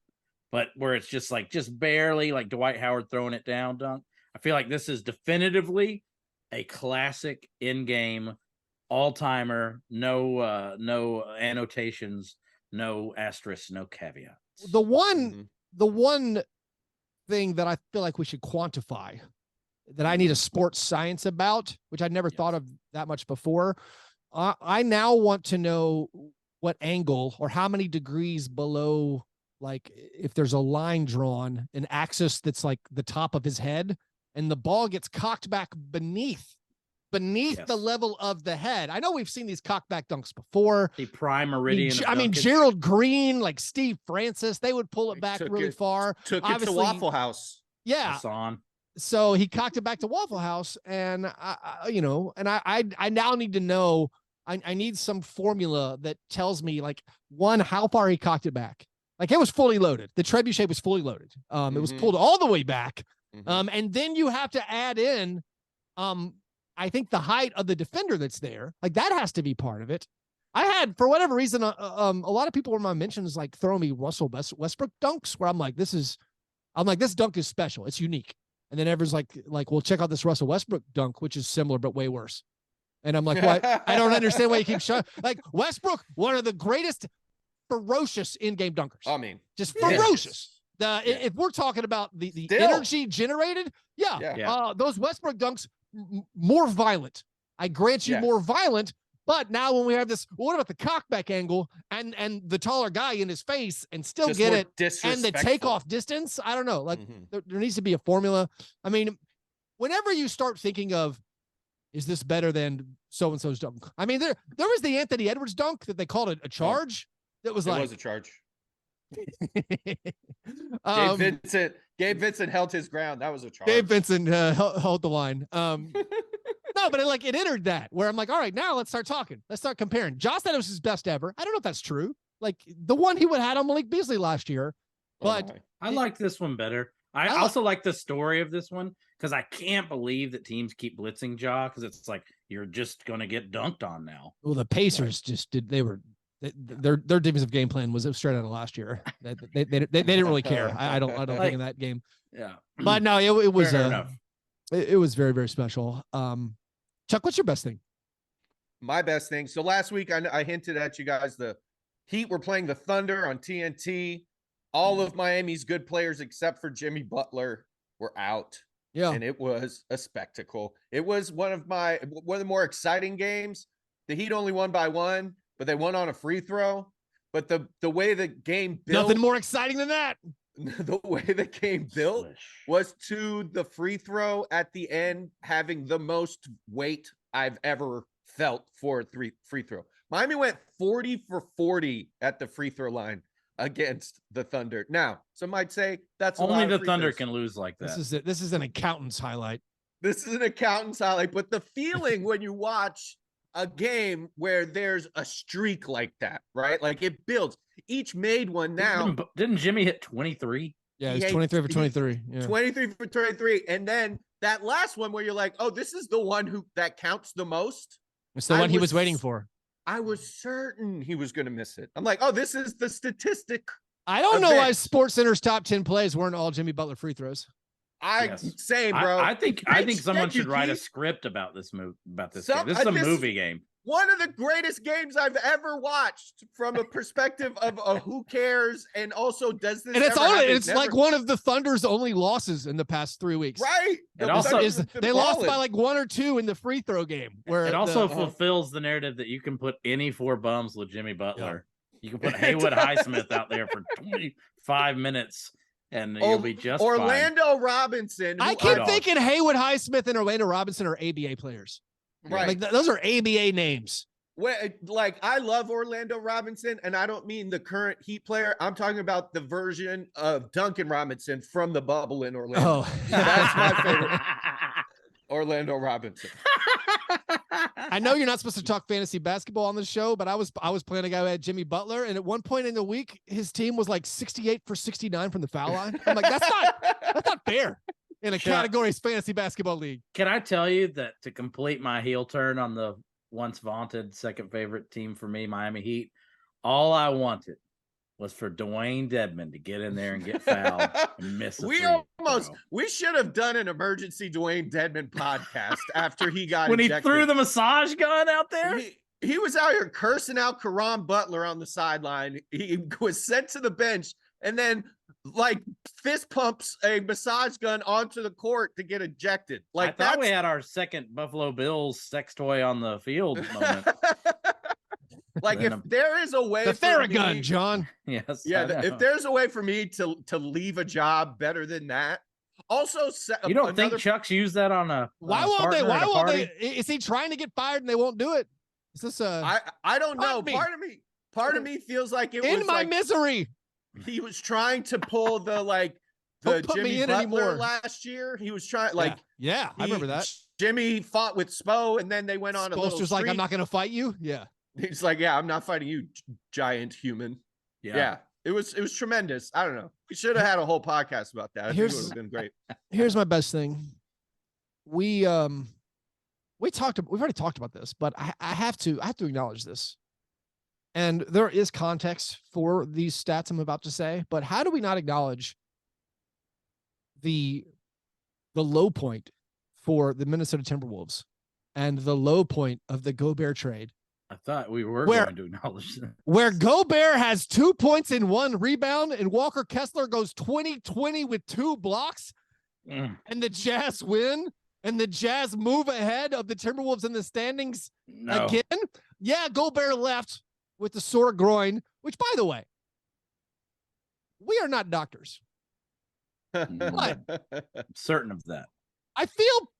but where it's just barely like Dwight Howard throwing it down dunk. I feel like this is definitively a classic in-game all-timer, no annotations, no asterisks, no caveats. The one thing that I feel like we should quantify, that I need a sports science about, which I'd never thought of that much before. I now want to know what angle or how many degrees below, like if there's a line drawn, an axis that's like the top of his head, and the ball gets cocked back beneath the level of the head. I know we've seen these cockback dunks before. The prime meridian. I mean, Gerald Green, like Steve Francis, they would pull it back really far. Took it to Waffle House. Yeah. So he cocked it back to Waffle House, and I now need to know. I need some formula that tells me, like, one, how far he cocked it back. Like, it was fully loaded. The trebuchet was fully loaded. It was pulled all the way back. And then you have to add in, I think, the height of the defender that's there. Like, that has to be part of it. I had, for whatever reason, a lot of people in my mentions like throwing me Russell Westbrook dunks, where I'm like, this dunk is special. It's unique. And then everyone's like, well, check out this Russell Westbrook dunk, which is similar but way worse. And I'm like, what? I don't understand why you keep showing. Like, Westbrook, one of the greatest ferocious in-game dunkers. I mean, just ferocious. If we're talking about the energy generated, those Westbrook dunks, more violent. I grant you more violent. But now when we have this, what about the cockback angle and the taller guy in his face and still just get it, and the takeoff distance? I don't know. Like, there needs to be a formula. I mean, whenever you start thinking of, is this better than so-and-so's dunk? I mean, there was the Anthony Edwards dunk that they called it a charge. That was like, it was a charge. Gabe Vincent held his ground. That was a charge. Gabe Vincent held the line. No, but it entered that, where I'm like, all right, now let's start talking. Let's start comparing. Josh said it was his best ever. I don't know if that's true. Like, the one he would have had on Malik Beasley last year. But I like this one better. I also like the story of this one, because I can't believe that teams keep blitzing Ja, because it's like, you're just going to get dunked on now. Well, the Pacers their defensive game plan was straight out of last year. They didn't really care. I don't think in that game. Yeah. But no, it was it was very, very special. Chuck, what's your best thing? My best thing. So last week I hinted at you guys, the Heat were playing the Thunder on TNT. All of Miami's good players except for Jimmy Butler were out. Yeah. And it was a spectacle. It was one of the more exciting games. The Heat only won by 1, but they won on a free throw. But the way the game built, nothing more exciting than that. The way the game built was to the free throw at the end having the most weight I've ever felt for a free throw. Miami went 40 for 40 at the free throw line against the Thunder. Now, some might say that's only the Thunder can lose like that. This is an accountant's highlight. This is an accountant's highlight, but the feeling when you watch a game where there's a streak like that, right? Like, it builds. Each made one now. Didn't Jimmy hit 23? Yeah, he's 23 for 23. Yeah. 23 for 23. And then that last one where you're like, oh, this is the one that counts the most. It's the one he was waiting for. I was certain he was going to miss it. I'm like, oh, this is the statistic. I don't know why SportsCenter's top 10 plays weren't all Jimmy Butler free throws. Same, bro. I think someone should write a script about this game. This is a movie game. One of the greatest games I've ever watched from a perspective of who cares, and also does this. And it's like one of the Thunder's only losses in the past 3 weeks. Right. It also they lost by like 1 or 2 in the free throw game. Where it also fulfills the narrative that you can put any 4 bums with Jimmy Butler. Yeah. You can put Haywood Highsmith out there for 25 minutes. And you'll be just Orlando fine. Robinson. I keep thinking Haywood Highsmith and Orlando Robinson are ABA players. Right. Like those are ABA names. Like, I love Orlando Robinson, and I don't mean the current Heat player. I'm talking about the version of Duncan Robinson from the bubble in Orlando. Oh, That's my favorite Orlando Robinson. I know you're not supposed to talk fantasy basketball on the show, but I was playing a guy who had Jimmy Butler, and at one point in the week, his team was like 68 for 69 from the foul line. I'm like, that's not fair in a categories fantasy basketball league. Can I tell you that to complete my heel turn on the once vaunted second favorite team for me, Miami Heat, all I wanted was for Dwayne Dedmon to get in there and get fouled and miss we should have done an emergency Dwayne Dedmon podcast after he got when ejected. He threw the massage gun out there. He was out here cursing out Caron Butler on the sideline. He was sent to the bench and then like fist pumps a massage gun onto the court to get ejected. Like, I thought we had our second Buffalo Bills sex toy on the field moment. Like, if there is a way, the Theragun, John. Yes. Yeah. If there's a way for me to leave a job better than that. Also, you don't think Chuck's used that on a why won't they? Why won't they? Is he trying to get fired and they won't do it? Is this I don't know. Part of me feels like it was in my misery. He was trying to pull the Jimmy Butler last year. He was trying I remember that. Jimmy fought with Spo, and then they went on a little streak. Like, I'm not going to fight you. Yeah. He's like, yeah, I'm not fighting you, giant human. Yeah. It was tremendous. I don't know. We should have had a whole podcast about that. I think it would have been great. Here's my best thing. We've already talked about this, but I have to acknowledge this. And there is context for these stats I'm about to say, but how do we not acknowledge the low point for the Minnesota Timberwolves and the low point of the Gobert trade? I thought we were going to acknowledge that. Where Gobert has 2 points and 1 rebound, and Walker Kessler goes 20-20 with 2 blocks, and the Jazz win, and the Jazz move ahead of the Timberwolves in the standings again. Yeah, Gobert left with the sore groin, which, by the way, we are not doctors. But I'm certain of that. I feel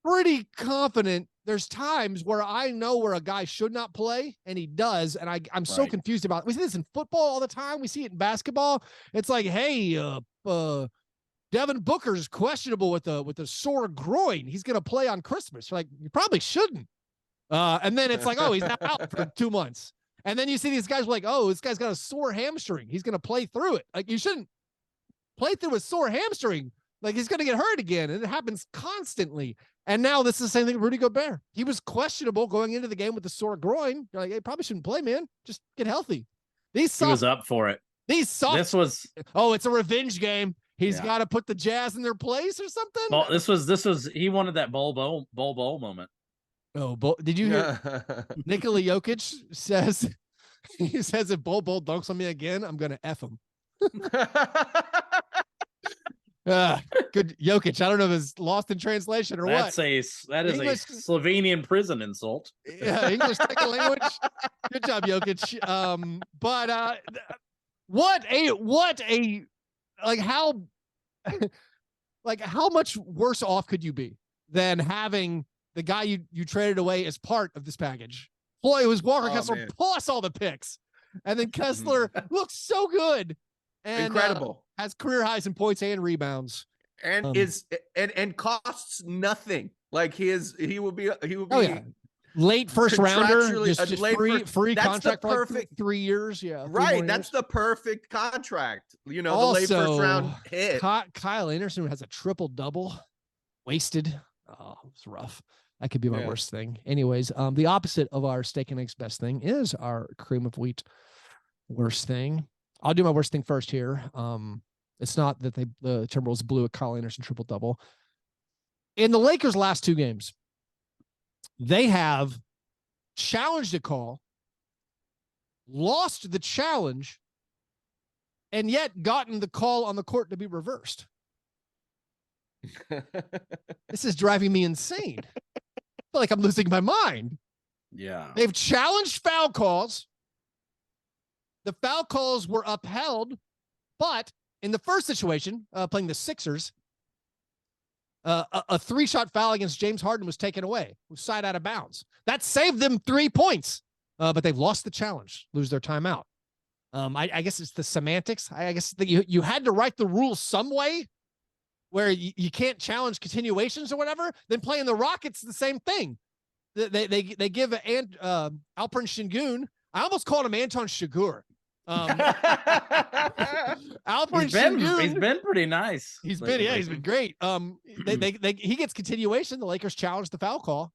pretty confident there's times where I know where a guy should not play, and he does, and I'm so confused about it. We see this in football all the time. We see it in basketball. It's like, hey, Devin Booker's questionable with a sore groin. He's going to play on Christmas. You're like, you probably shouldn't. And then it's like, oh, he's not out for 2 months. And then you see these guys like, oh, this guy's got a sore hamstring. He's going to play through it. Like, you shouldn't play through a sore hamstring. Like, he's going to get hurt again. And it happens constantly. And now this is the same thing with Rudy Gobert. He was questionable going into the game with the sore groin. You're like, hey, probably shouldn't play, man. Just get healthy. He was up for it. It's a revenge game. He's got to put the Jazz in their place or something. Well, this was he wanted that bowl moment. Oh, did you hear Nikola Jokic says, he says, if Bol dunks on me again, I'm going to F him. Good Jokic. I don't know if it's lost in translation or what. That is a Slovenian prison insult. Yeah, English second language. Good job, Jokic. But what a how much worse off could you be than having the guy you traded away as part of this package? Boy, it was Walker Kessler plus all the picks, and then Kessler looks so good. And, incredible. Has career highs in points and rebounds, and and costs nothing. Like he will be late first rounder, just free contract for like 3 years. Yeah, right. That's the perfect contract. You know, also, the late first round hit. Kyle Anderson has a triple double, wasted. Oh, it's rough. That could be my worst thing. Anyways, the opposite of our steak and eggs best thing is our cream of wheat worst thing. I'll do my worst thing first here. It's not that the Timberwolves blew a Kyle Anderson triple double. In the Lakers' last 2 games, they have challenged a call, lost the challenge, and yet gotten the call on the court to be reversed. This is driving me insane. I feel like I'm losing my mind. Yeah. They've challenged foul calls. The foul calls were upheld, but in the first situation, playing the Sixers, a 3-shot foul against James Harden was taken away, was side out of bounds. That saved them 3 points. but they've lost the challenge, lose their timeout. I guess it's the semantics. I guess that you had to write the rules some way where you can't challenge continuations or whatever. Then playing the Rockets, the same thing. They give Alperen Şengün. I almost called him Anton Chigurh. Alperen Şengün. He's been pretty nice. He's been great. He gets continuation. The Lakers challenge the foul call,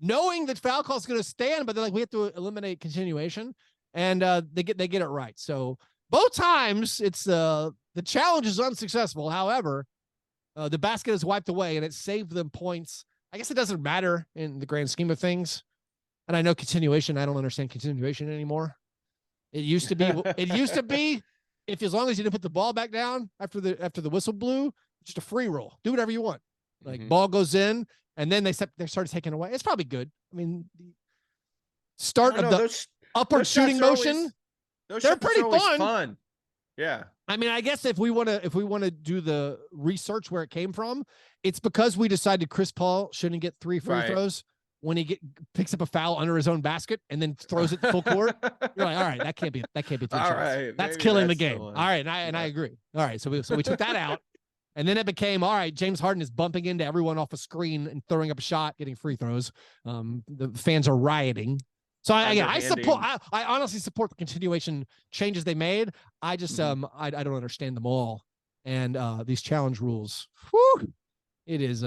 knowing that foul call is going to stand, but they're like, we have to eliminate continuation, and they get it right. So both times it's the challenge is unsuccessful. However, the basket is wiped away, and it saved them points. I guess it doesn't matter in the grand scheme of things. And I know continuation. I don't understand continuation anymore. It used to be, if as long as you didn't put the ball back down after the whistle blew, just a free roll. Do whatever you want. Like ball goes in, and then they started taking away. It's probably good. I mean, the start of the upward shooting motion. They're pretty fun. Yeah. I mean, I guess if we want to do the research where it came from, it's because we decided Chris Paul shouldn't get 3 free throws when he picks up a foul under his own basket and then throws it full court. You're like, all right, that can't be 3 shots. Right, that's killing the game. All right, and I agree. All right, so we took that out, and then it became all right. James Harden is bumping into everyone off a screen and throwing up a shot, getting free throws. The fans are rioting. So I honestly support the continuation changes they made. I just I don't understand them all, and these challenge rules. Whew, it is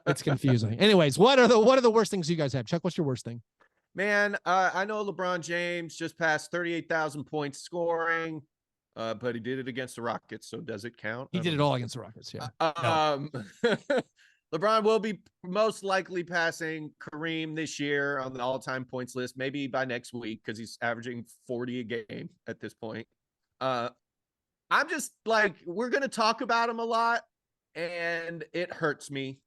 it's confusing. Anyways, what are the worst things you guys have? Chuck, what's your worst thing? Man, I know LeBron James just passed 38,000 points scoring, but he did it against the Rockets. So does it count? He did it all against the Rockets. Yeah. No. LeBron will be most likely passing Kareem this year on the all-time points list, maybe by next week, because he's averaging 40 a game at this point. I'm just like, we're going to talk about him a lot, and it hurts me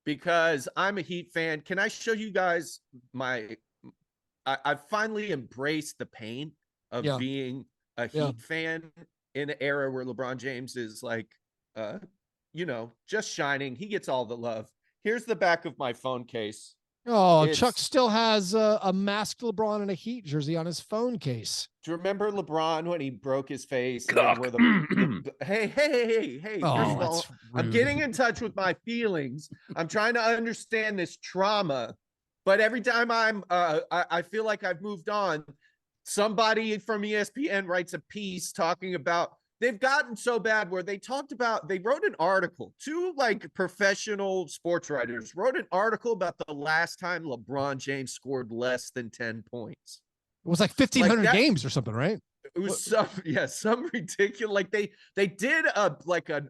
because I'm a Heat fan. Can I show you guys I've finally embraced the pain of being a Heat fan in an era where LeBron James is like, just shining. He gets all the love. Here's the back of my phone case. Oh, Chuck still has a masked LeBron and a Heat jersey on his phone case. Do you remember LeBron when he broke his face? Hey. Oh, first of all, I'm getting in touch with my feelings. I'm trying to understand this trauma. But every time I feel like I've moved on, somebody from ESPN writes a piece talking about they've gotten so bad where they wrote an article, 2 like professional sports writers wrote an article about the last time LeBron James scored less than 10 points. It was like 1,500 games or something, right? It was some ridiculous, like they did an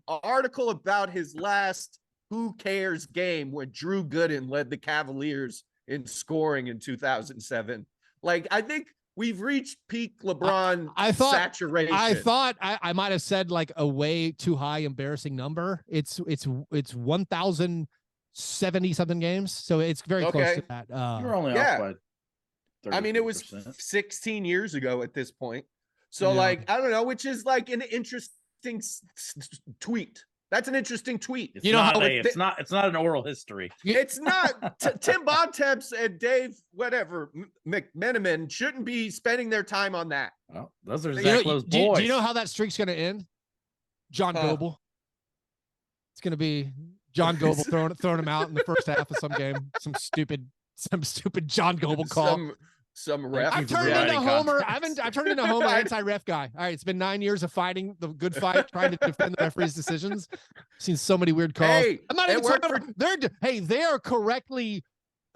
article about his last who cares game when Drew Gooden led the Cavaliers in scoring in 2007. Like, I think we've reached peak LeBron saturation. I thought I might have said like a way too high embarrassing number. It's 1,070 something games, so it's very close to that. You're only off by 30%. I mean, it was 16 years ago at this point. So like, I don't know, which is like an interesting tweet. That's an interesting tweet. It's not an oral history. It's not. Tim Bontemps and Dave McMenamin shouldn't be spending their time on that. Well, those are Zach Lowe's boys. Do you know how that streak's going to end? John Goble. It's going to be John Goble throwing him out in the first half of some game. Some stupid John Goble call. Some ref. I've turned into Homer. I've turned into Homer, anti-ref guy. All right, it's been 9 years of fighting the good fight, trying to defend the referee's decisions. I've seen so many weird calls. Hey, I'm not even talking about, they are correctly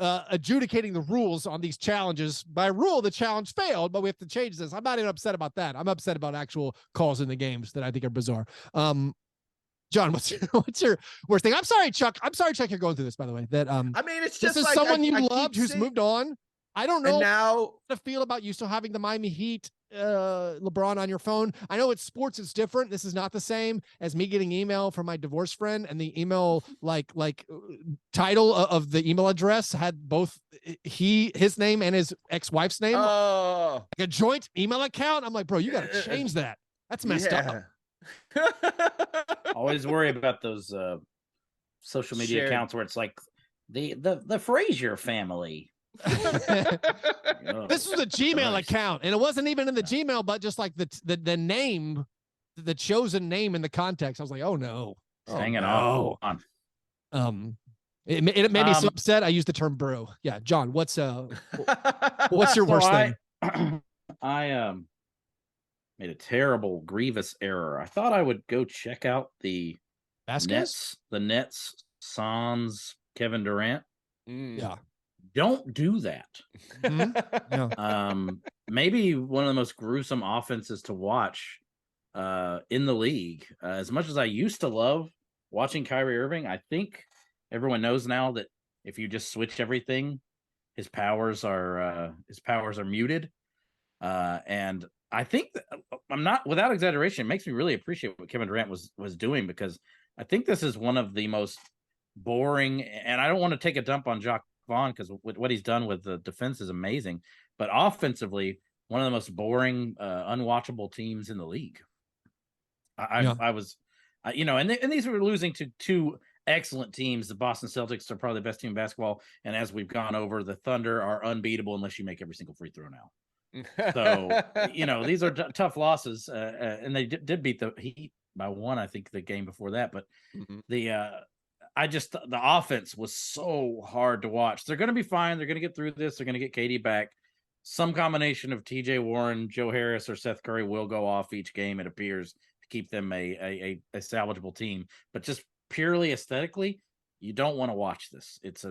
adjudicating the rules on these challenges. By rule, the challenge failed, but we have to change this. I'm not even upset about that. I'm upset about actual calls in the games that I think are bizarre. John, what's your worst thing? I'm sorry, Chuck. You're going through this, by the way. That I mean, it's just this is like someone you loved who's moved on. I don't know how to feel about you still having the Miami Heat LeBron on your phone. I know it's sports, it's different. This is not the same as me getting email from my divorced friend, and the email like title of the email address had both his name and his ex-wife's name. Like a joint email account. I'm like, bro, you got to change that. That's messed up. Always worry about those social media accounts where it's like the Frazier family. This was a Gmail account, and it wasn't even in the Gmail, but just like the name, the chosen name in the context. I was like, oh no, hanging on. It made me so upset. I used the term bro. Yeah, John, what's your worst thing? I made a terrible, grievous error. I thought I would go check out the Nets, Sans, Kevin Durant. Yeah. Don't do that. Yeah. Maybe one of the most gruesome offenses to watch in the league. As much as I used to love watching Kyrie Irving, I think everyone knows now that if you just switch everything, his powers are muted. And I think that, I'm not, without exaggeration, it makes me really appreciate what Kevin Durant was doing, because I think this is one of the most boring, and I don't want to take a dump on Jacques Vaughn, because what he's done with the defense is amazing, but offensively, one of the most boring, unwatchable teams in the league. I was, and these were losing to two excellent teams. The Boston Celtics are probably the best team in basketball, and as we've gone over, the Thunder are unbeatable unless you make every single free throw now. So, these are tough losses, and they did beat the Heat by one, I think, the game before that. But the offense was so hard to watch. They're going to be fine. They're going to get through this. They're going to get KD back. Some combination of TJ Warren, Joe Harris, or Seth Curry will go off each game, it appears, to keep them a salvageable team. But just purely aesthetically, you don't want to watch this. It's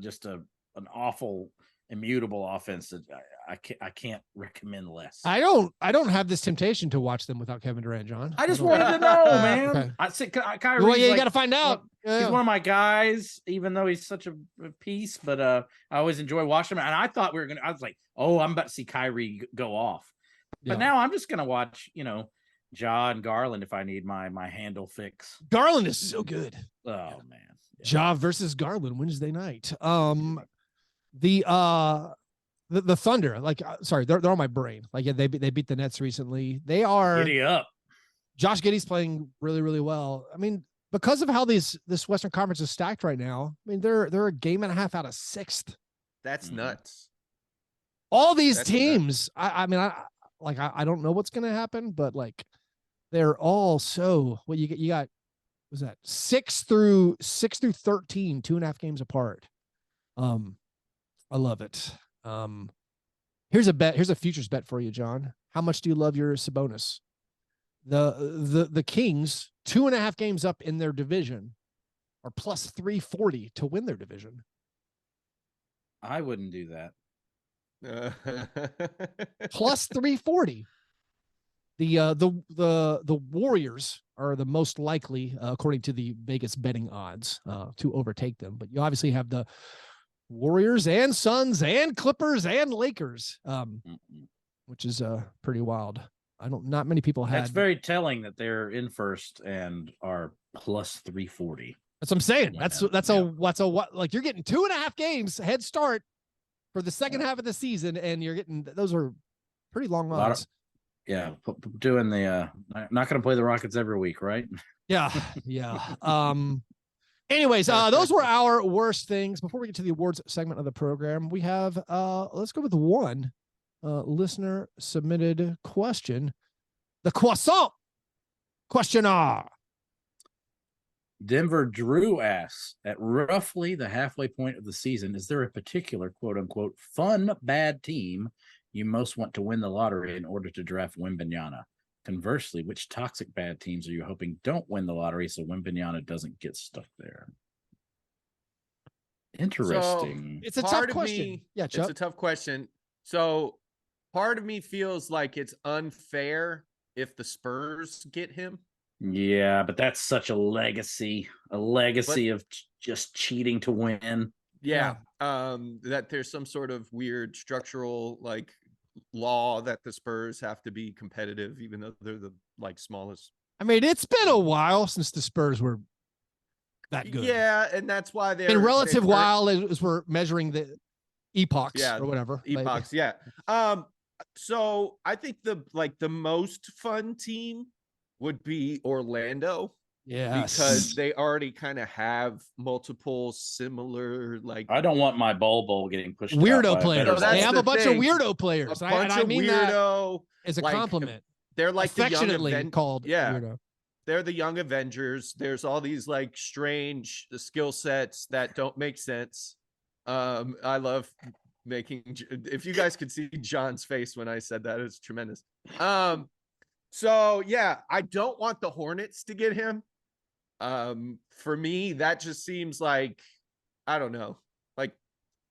just an awful, immutable offense that I can't recommend less. I don't have this temptation to watch them without Kevin Durant, John. I just wanted to know, man. Okay. I said Kyrie. Well, yeah, you got to find out. He's one of my guys, even though he's such a piece. But I always enjoy watching him. And I thought I was like, oh, I'm about to see Kyrie go off. But now I'm just gonna watch, Ja and Garland if I need my handle fix. Garland is so good. Oh man, Ja versus Garland Wednesday night. The Thunder, they're on my brain. Like, yeah, they beat the Nets recently. They are giddy up. Josh Giddey's playing really, really well. I mean, because of how this Western Conference is stacked right now, I mean, they're a game and a half out of sixth. That's nuts. All these teams, I don't know what's gonna happen, but like they're all so you got was that 6 through 13, 2.5 games apart. I love it. Here's a futures bet for you, John. How much do you love your Sabonis? The Kings, 2.5 games up in their division, are plus 340 to win their division. I wouldn't do that. Plus 340. The Warriors are the most likely, according to the Vegas betting odds, to overtake them. But you obviously have the Warriors and Suns and Clippers and Lakers, which is pretty wild. Not many people had. That's very telling that they're in first and are plus 340. That's what I'm saying. Like you're getting 2.5 games head start for the second half of the season, and you're getting those are pretty long odds. Doing the not going to play the Rockets every week, right? Yeah. Anyways, those were our worst things. Before we get to the awards segment of the program, we have let's go with one listener submitted question. The croissant questionnaire. Denver Drew asks, at roughly the halfway point of the season, is there a particular quote unquote fun bad team you most want to win the lottery in order to draft Wembanyama? Conversely, which toxic bad teams are you hoping don't win the lottery so Wembanyama doesn't get stuck there? Interesting. So, it's a tough question. Chuck. It's a tough question. So part of me feels like it's unfair if the Spurs get him. Yeah, but that's such a legacy of just cheating to win. Yeah. That there's some sort of weird structural law that the Spurs have to be competitive, even though they're the smallest. I mean, it's been a while since the Spurs were that good. Yeah, and that's why they're in relative while as we're measuring the epochs or whatever. Epochs, yeah. So I think the most fun team would be Orlando. Yes. because they already kind of have multiple similar like I don't want my bowl getting pushed out weirdo by a players. better that's They bowl. have the a bunch thing. of weirdo a players. bunch And I of mean that weirdo as a like, compliment. they're like the young Affectionately called weirdo. They're the young Avengers. There's all these like strange skill sets that don't make sense. I love making, if you guys could see John's face when I said that, it's tremendous. So yeah, I don't want the Hornets to get him. For me, that just seems like, I don't know,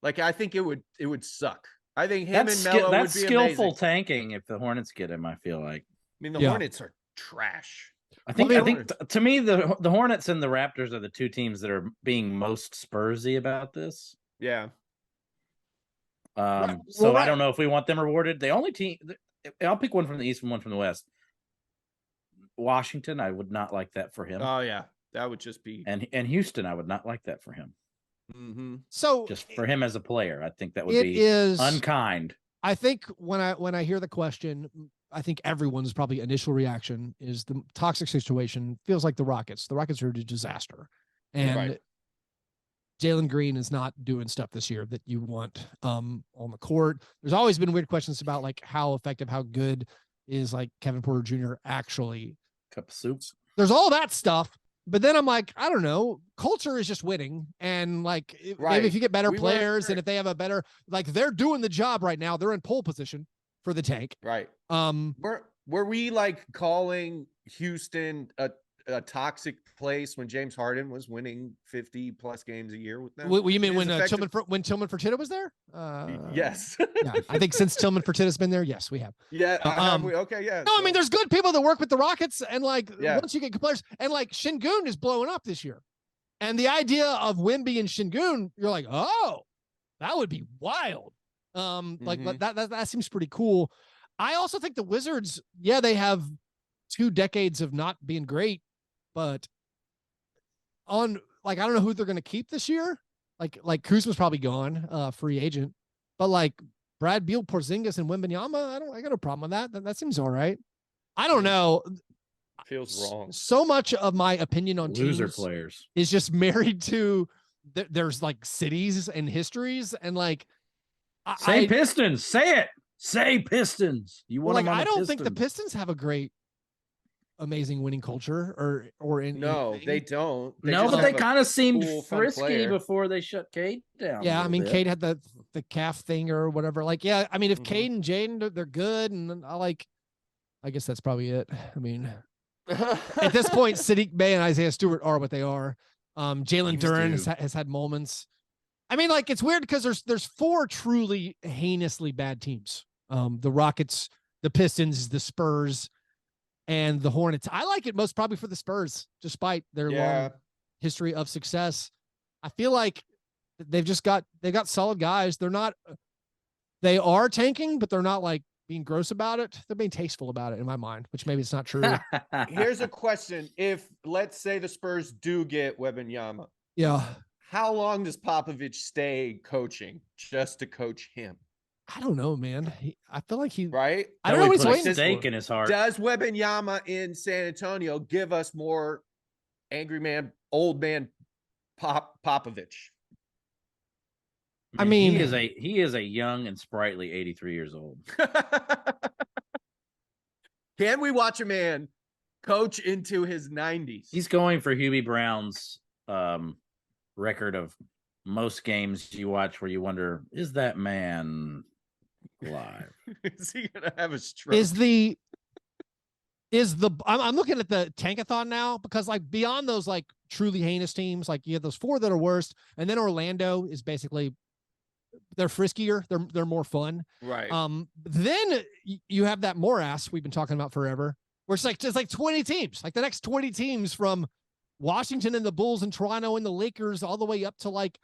like I think it would suck. I think him and Melo would be skillful amazing. tanking if the Hornets get him. I feel like. I mean, the Hornets are trash. I think to me the Hornets and the Raptors are the two teams that are being most Spursy about this. Yeah. So I don't know if we want them rewarded. The only team, I'll pick one from the East and one from the West. Washington, I would not like that for him. Oh yeah, that would just be. And Houston, I would not like that for him. Mm-hmm. So just for him as a player, I think that would be unkind. I think when I hear the question, I think everyone's probably initial reaction is the toxic situation feels like the Rockets. The Rockets are a disaster, and Jalen Green is not doing stuff this year that you want on the court. There's always been weird questions about like how effective, how good is like Kevin Porter Jr. actually. Cup of soup. There's all that stuff. But then I'm like, I don't know. Culture is just winning. And like, maybe if you get better players and if they have a better, like they're doing the job right now, they're in pole position for the tank. Right. Were we like calling Houston a toxic place when James Harden was winning 50 plus games a year with them? What you mean when Tillman Fertitta was there? Yes. Yeah, I think since Tillman Fertitta's been there, yes, we have. Yeah. Okay. Yeah. No, I mean, there's good people that work with the Rockets, and like once you get good players, and like Şengün is blowing up this year, and the idea of Wemby and Şengün, you're like, oh, that would be wild. Like that seems pretty cool. I also think the Wizards, yeah, they have 2 decades of not being great. But on like, I don't know who they're going to keep this year. Like Kuzma's probably gone, free agent, but like Brad Beal, Porzingis, and Wembanyama, I got no problem with that. That seems all right. I don't know. Feels wrong. So much of my opinion on loser teams players is just married to there's like cities and histories and like. Pistons. Say it. Say Pistons. You want like I don't think the Pistons have a great. Amazing winning culture or in they don't. But they kind of seemed frisky before they shut Cade down. Yeah, I mean Cade had the calf thing or whatever. Like, yeah, I mean if Cade and Jaden they're good, and I guess that's probably it. I mean, at this point, Sadiq Bey and Isaiah Stewart are what they are. Jalen Duren has had moments. I mean, like it's weird because there's 4 truly heinously bad teams. The Rockets, the Pistons, the Spurs. And the Hornets. I like it most probably for the Spurs, despite their long history of success. I feel like they've got solid guys. They are tanking, but they're not like being gross about it. They're being tasteful about it in my mind, which maybe it's not true. Here's a question. If let's say the Spurs do get Wembanyama. Yeah. How long does Popovich stay coaching just to coach him? I don't know, man. I feel like right. I don't know what he's waiting stake in his heart. Does Wembanyama in San Antonio give us more angry man, old man Popovich? I mean, he is a young and sprightly 83 years old. Can we watch a man coach into his 90s? He's going for Hubie Brown's record of most games you watch where you wonder, is that man alive? Is he gonna have a stroke? I'm looking at the tankathon now because like beyond those like truly heinous teams, like you have those 4 that are worst, and then Orlando is basically they're friskier, they're more fun. Right. Then you have that morass we've been talking about forever, where it's like 20 teams, like the next 20 teams from Washington and the Bulls and Toronto and the Lakers all the way up to like,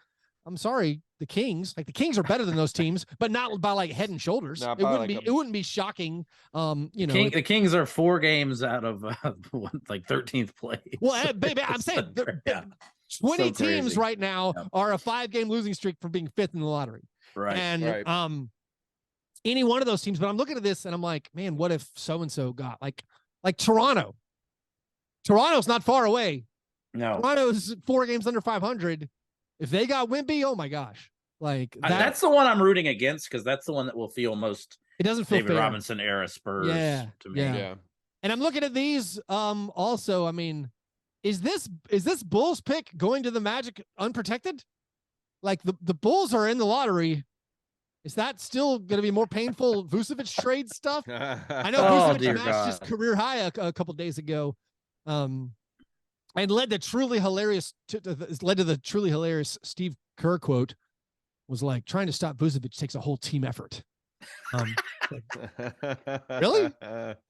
I'm sorry, the Kings. Like the Kings are better than those teams, but not by like head and shoulders. It wouldn't be shocking. The Kings are 4 games out of like 13th place. Well, baby, I'm saying 20 teams right now are a 5-game losing streak from being 5th in the lottery. Right. And any one of those teams, but I'm looking at this and I'm like, man, what if so-and-so got like Toronto? Toronto's not far away. No, Toronto's 4 games under 500. If they got Wimpy, oh my gosh. Like that's the one I'm rooting against because that's the one that will feel most it doesn't feel David fair. Robinson era Spurs to me. Yeah. And I'm looking at these also, I mean, is this Bulls pick going to the Magic unprotected? Like the Bulls are in the lottery. Is that still going to be more painful Vucevic trade stuff? I know Vucevic matched his career high a couple days ago. And led to the truly hilarious Steve Kerr quote was like, trying to stop Vucevic takes a whole team effort. Really?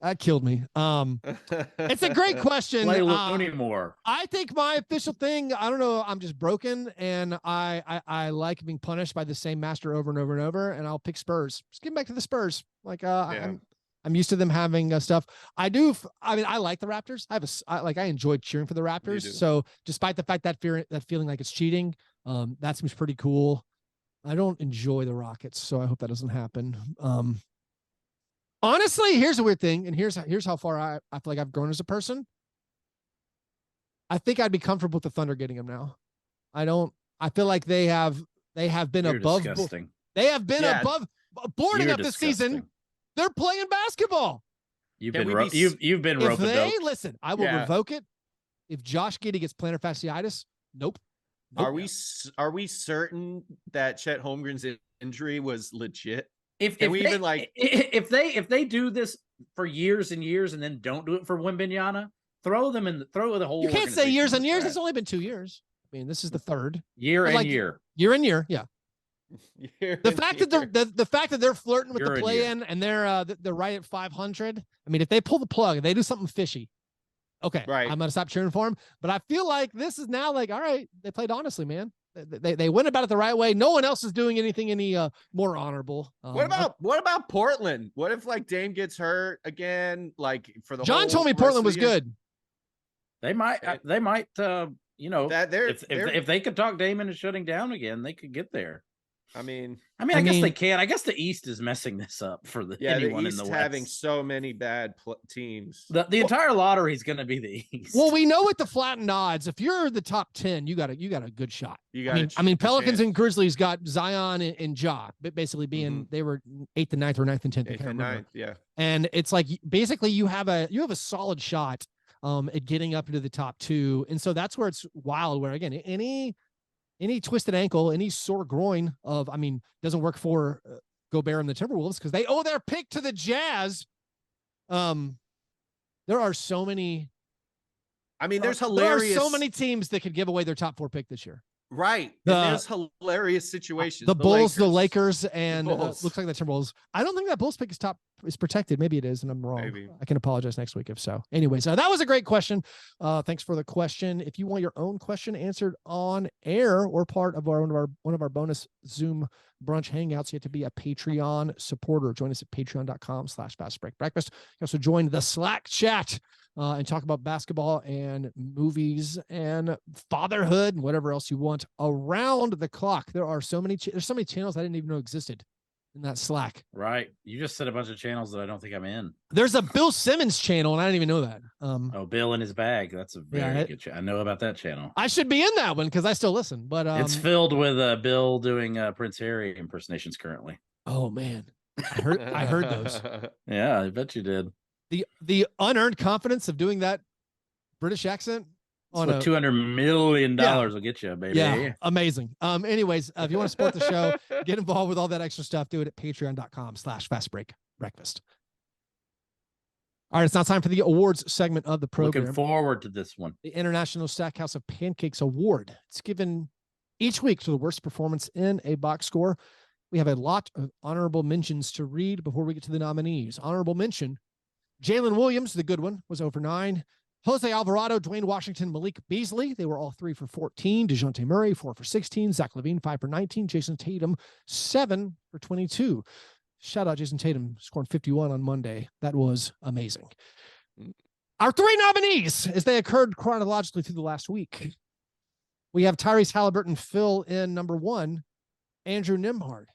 That killed me. It's a great question. Play Looney more. I think my official thing, I don't know, I'm just broken and I like being punished by the same master over and over and over, and I'll pick Spurs. Just get back to the Spurs. Like I'm used to them having stuff. I like the Raptors. I enjoy cheering for the Raptors. So despite the fact that feeling like it's cheating, that seems pretty cool. I don't enjoy the Rockets, so I hope that doesn't happen. Honestly, here's a weird thing, and here's how far I feel like I've grown as a person. I think I'd be comfortable with the Thunder getting him now. I feel like they have been above. Disgusting. They have been above boarding up this season. They're playing basketball. You've been roped. Listen, I will revoke it. If Josh Giddey gets plantar fasciitis, nope. Are we certain that Chet Holmgren's injury was legit? If they do this for years and years and then don't do it for Wembanyama, throw the whole. You can't say years and years. It's only been 2 years. I mean, this is the third year. Year. Yeah. The fact that they're flirting with the play-in and they're right at 500. I mean, if they pull the plug, they do something fishy. Okay, right. I'm gonna stop cheering for them. But I feel like this is now like, all right, they played honestly, man. They went about it the right way. No one else is doing anything any more honorable. What about Portland? What if like Dame gets hurt again? Like for the John told me Portland was good. They might. If they could talk Dame into shutting down again, they could get there. I mean, I guess they can. I guess the East is messing this up for anyone the East in the West. Having so many bad teams. The entire lottery is going to be the East. Well, we know with the flattened odds, if you're the top 10, you got a good shot. I mean, Pelicans and Grizzlies got Zion and Ja, basically being they were 8th and 9th or 9th and 10th. 8th and 9th, yeah. And it's like basically you have a solid shot at getting up into the top 2, and so that's where it's wild. Where again, any twisted ankle, any sore groin doesn't work for Gobert and the Timberwolves because they owe their pick to the Jazz. There are so many. There's hilarious. There are so many teams that could give away their top 4 pick this year. Right. There's hilarious situations. The Bulls, the Lakers, and looks like the Timberwolves. I don't think that Bulls pick is protected. Maybe it is, and I'm wrong. Maybe. I can apologize next week if so. Anyways, that was a great question. Thanks for the question. If you want your own question answered on air or part of one of our bonus Zoom brunch hangouts, you have to be a Patreon supporter. Join us at patreon.com/fastbreakbreakfast. You also join the Slack chat and talk about basketball and movies and fatherhood and whatever else you want around the clock. There's so many channels I didn't even know existed in that Slack. Right. You just said a bunch of channels that I don't think I'm in. There's a Bill Simmons channel, and I didn't even know that. Bill in his bag. That's a very good channel. I know about that channel. I should be in that one because I still listen, but it's filled with Bill doing Prince Harry impersonations currently. Oh man. I heard those. Yeah, I bet you did. The unearned confidence of doing that British accent on $200 million will get you, baby. Yeah, amazing. Anyways, if you want to support the show, get involved with all that extra stuff, do it at patreon.com/fastbreakbreakfast. All right, it's now time for the awards segment of the program. Looking forward to this one. The International Stackhouse of Pancakes Award. It's given each week to the worst performance in a box score. We have a lot of honorable mentions to read before we get to the nominees. Honorable mention, Jalen Williams, the good one, was over 9. Jose Alvarado, Dwayne Washington, Malik Beasley, they were all 3 for 14. DeJounte Murray, 4 for 16. Zach LaVine, 5 for 19. Jason Tatum, 7 for 22. Shout out Jason Tatum, scoring 51 on Monday. That was amazing. Our 3 nominees, as they occurred chronologically through the last week. We have Tyrese Halliburton fill in number 1, Andrew Nembhard.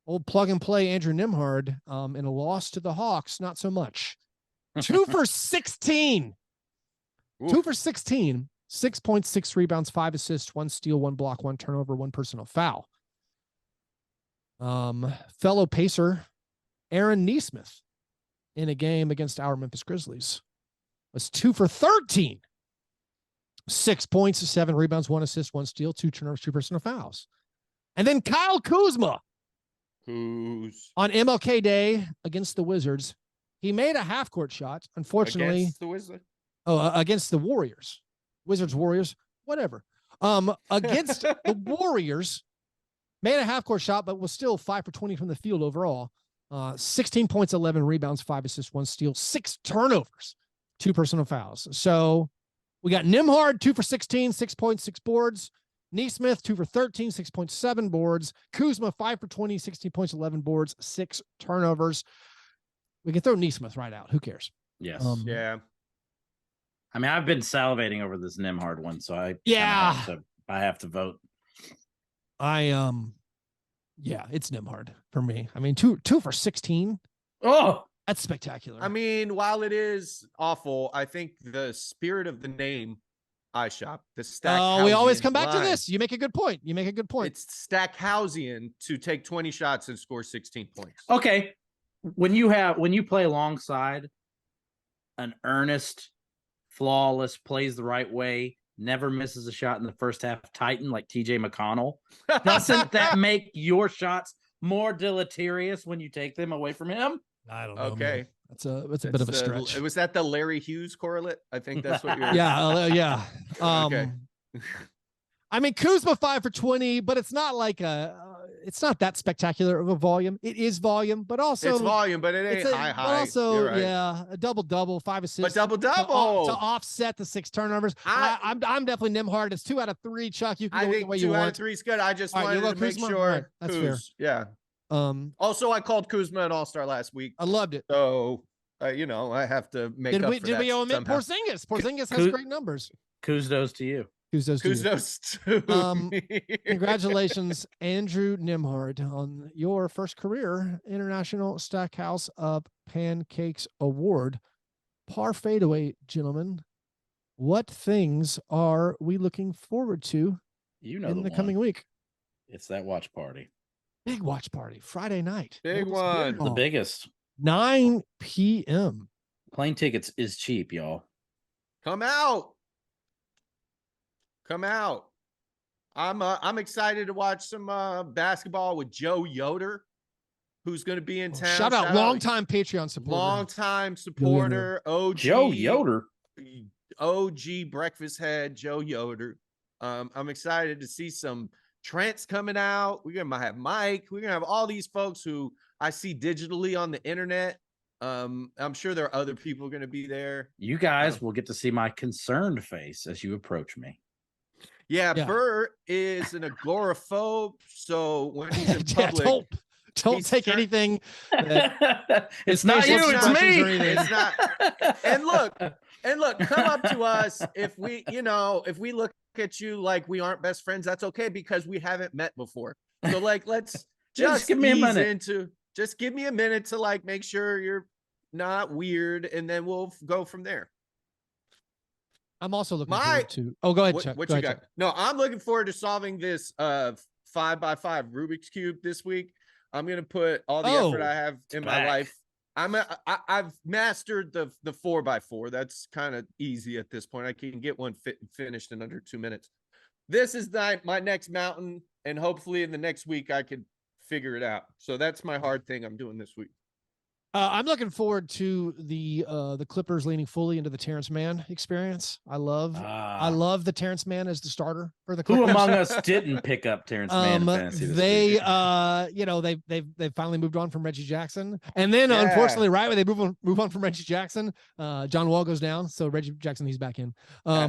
Old plug and play Andrew Nembhard in a loss to the Hawks, not so much. 2 for 16. Oof. 2 for 16, 6 points, 6 rebounds, 5 assists, 1 steal, 1 block, 1 turnover, 1 personal foul. Fellow Pacer Aaron Nesmith in a game against our Memphis Grizzlies was 2 for 13, 6 points, 7 rebounds, 1 assist, 1 steal, 2 turnovers, 2 personal fouls. And then Kyle Kuzma on MLK Day against the Wizards. He made a half-court shot. Unfortunately, against the Wizards? Against the Warriors. Wizards, Warriors, whatever. Against the Warriors, made a half-court shot, but was still 5 for 20 from the field overall. 16 points, 11 rebounds, 5 assists, 1 steal, 6 turnovers, 2 personal fouls. So we got Nembhard, 2 for 16, 6 points, 6 boards. Nesmith, 2 for 13, 6.7 boards. Kuzma, 5 for 20, 16 points, 11 boards, 6 turnovers. We can throw Nesmith right out. Who cares? Yes. Yeah. I mean, I've been salivating over this Nembhard one, so I have to vote. It's Nembhard for me. I mean, two for 16. Oh, that's spectacular. I mean, while it is awful, I think the spirit of the name iShop, the Stackhausian we always come back line, to this. You make a good point. It's Stackhausian to take 20 shots and score 16 points. Okay. When you play alongside an earnest, flawless, plays the right way, never misses a shot in the first half Titan like TJ McConnell, doesn't that make your shots more deleterious when you take them away from him? I don't know. Okay. Man. That's a bit of a stretch. Was that the Larry Hughes correlate? I think that's what you're Yeah. Okay. I mean, Kuzma 5 for 20, but it's not like it's not that spectacular of a volume. It is volume, but also it's volume, but it ain't high. But also, right. A double, 5 assists. But double to offset the 6 turnovers. I'm definitely Nembhard. It's 2 out of 3. Chuck, you can go the way you want. 2 out of 3 is good. I just wanted to make sure. Right, that's fair. Yeah. Also, I called Kuzma an all-star last week. I loved it. So, I have to make up for that. Did we omit Porzingis? Porzingis has great numbers. Kudos to you. Kudos to congratulations, Andrew Nembhard, on your first career International Stackhouse of Pancakes Award. Par fadeaway, gentlemen. What things are we looking forward to in the coming week? It's that watch party. Big watch party, Friday night. Big one. The biggest. 9 p.m. Plane tickets is cheap, y'all. Come out. I'm excited to watch some basketball with Joe Yoder, who's going to be in town. Shout out, longtime Patreon supporter. Longtime supporter, OG. Joe Yoder. OG breakfast head, Joe Yoder. I'm excited to see some Trent's coming out. We're going to have Mike. We're going to have all these folks who I see digitally on the internet. I'm sure there are other people going to be there. You guys will get to see my concerned face as you approach me. Yeah, Burr is an agoraphobe, so when he's in public, don't take anything. It's not you, it's me. It's not. And look, come up to us if we look at you like we aren't best friends. That's okay because we haven't met before. So let's just give me a minute. Just give me a minute to make sure you're not weird, and then we'll go from there. I'm also looking forward to. Oh, go ahead, Chuck. What you got? No, I'm looking forward to solving this 5x5 Rubik's Cube this week. I'm gonna put all the effort I have in my life. I've mastered the 4x4. That's kind of easy at this point. I can get one finished in under 2 minutes. This is my next mountain, and hopefully in the next week I could figure it out. So that's my hard thing I'm doing this week. I'm looking forward to the Clippers leaning fully into the Terrence Mann experience. I love the Terrence Mann as the starter for the Clippers. Who among us didn't pick up Terrence Mann? They've finally moved on from Reggie Jackson, and then unfortunately, right when they move on from Reggie Jackson, John Wall goes down, so Reggie Jackson he's back in. I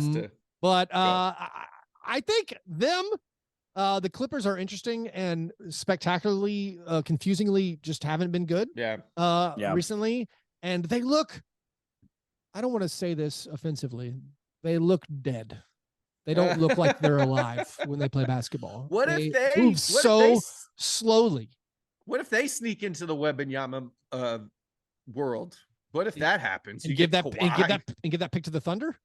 think the Clippers are interesting and spectacularly, confusingly just haven't been good recently. And they look, I don't want to say this offensively, they look dead. They don't look like they're alive when they play basketball. They move so slowly. What if they sneak into the Wembanyama world? What if that happens? And give that pick to the Thunder?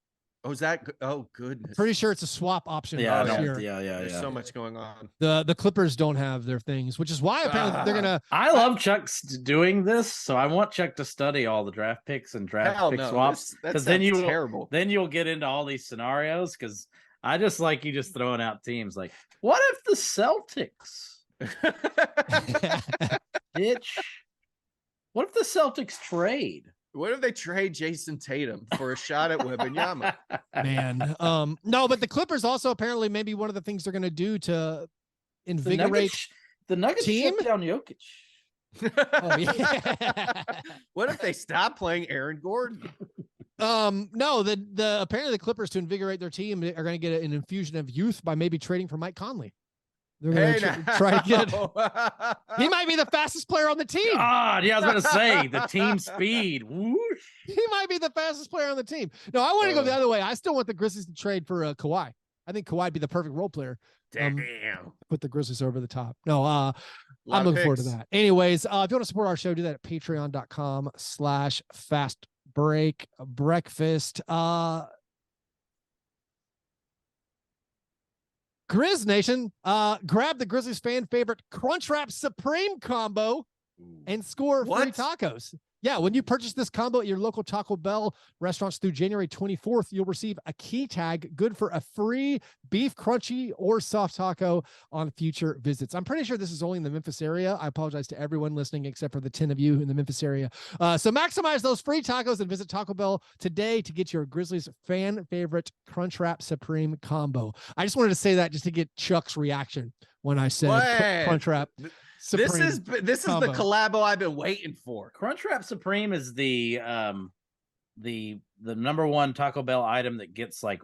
Oh, is that? Oh, goodness. Pretty sure it's a swap option. Yeah, this year. There's so much going on. The Clippers don't have their things, which is why apparently they're gonna. I love Chuck's doing this, so I want Chuck to study all the draft picks and draft pick swaps. Because then you'll get into all these scenarios. Because I just like you just throwing out teams like, what if the Celtics? Bitch. What if the Celtics trade? What if they trade Jason Tatum for a shot at Wembanyama? Man, no, but the Clippers also apparently maybe one of the things they're going to do to invigorate the Nuggets team shut down Jokic. Oh, yeah. What if they stop playing Aaron Gordon? No, the apparently the Clippers to invigorate their team are going to get an infusion of youth by maybe trading for Mike Conley. They're going to try to get. He might be the fastest player on the team. God, yeah, I was going to say the team speed. Whoosh. He might be the fastest player on the team. No, I want to go the other way. I still want the Grizzlies to trade for Kawhi. I think Kawhi would be the perfect role player. Damn. Put the Grizzlies over the top. No, I'm looking forward to that. Anyways, if you want to support our show, do that at patreon.com/Fastbreak Breakfast. Grizz Nation, grab the Grizzlies fan favorite Crunchwrap Supreme combo and score free tacos. Yeah, when you purchase this combo at your local Taco Bell restaurants through January 24th, you'll receive a key tag good for a free beef crunchy or soft taco on future visits. I'm pretty sure this is only in the Memphis area. I apologize to everyone listening except for the 10 of you in the Memphis area. So maximize those free tacos and visit Taco Bell today to get your Grizzlies fan favorite Crunchwrap Supreme combo. I just wanted to say that just to get Chuck's reaction when I said Crunchwrap. Supreme this is the collabo I've been waiting for. Crunchwrap Supreme is the number one Taco Bell item that gets like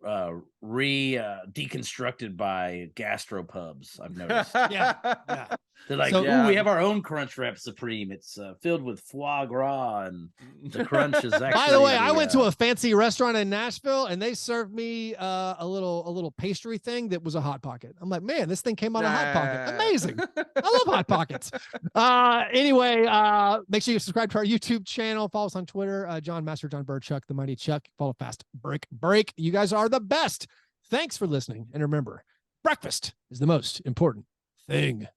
deconstructed by gastropubs. I've noticed. Yeah. They're like, we have our own Crunchwrap Supreme. It's filled with foie gras, and the crunch is actually. By the way, I went to a fancy restaurant in Nashville, and they served me a little pastry thing that was a Hot Pocket. I'm like, man, this thing came out of Hot Pocket. Amazing. I love Hot Pockets. Anyway, make sure you subscribe to our YouTube channel. Follow us on Twitter. John Master, John Bird, Chuck, the Mighty Chuck. Follow Fast Break. You guys are the best. Thanks for listening, and remember, breakfast is the most important thing.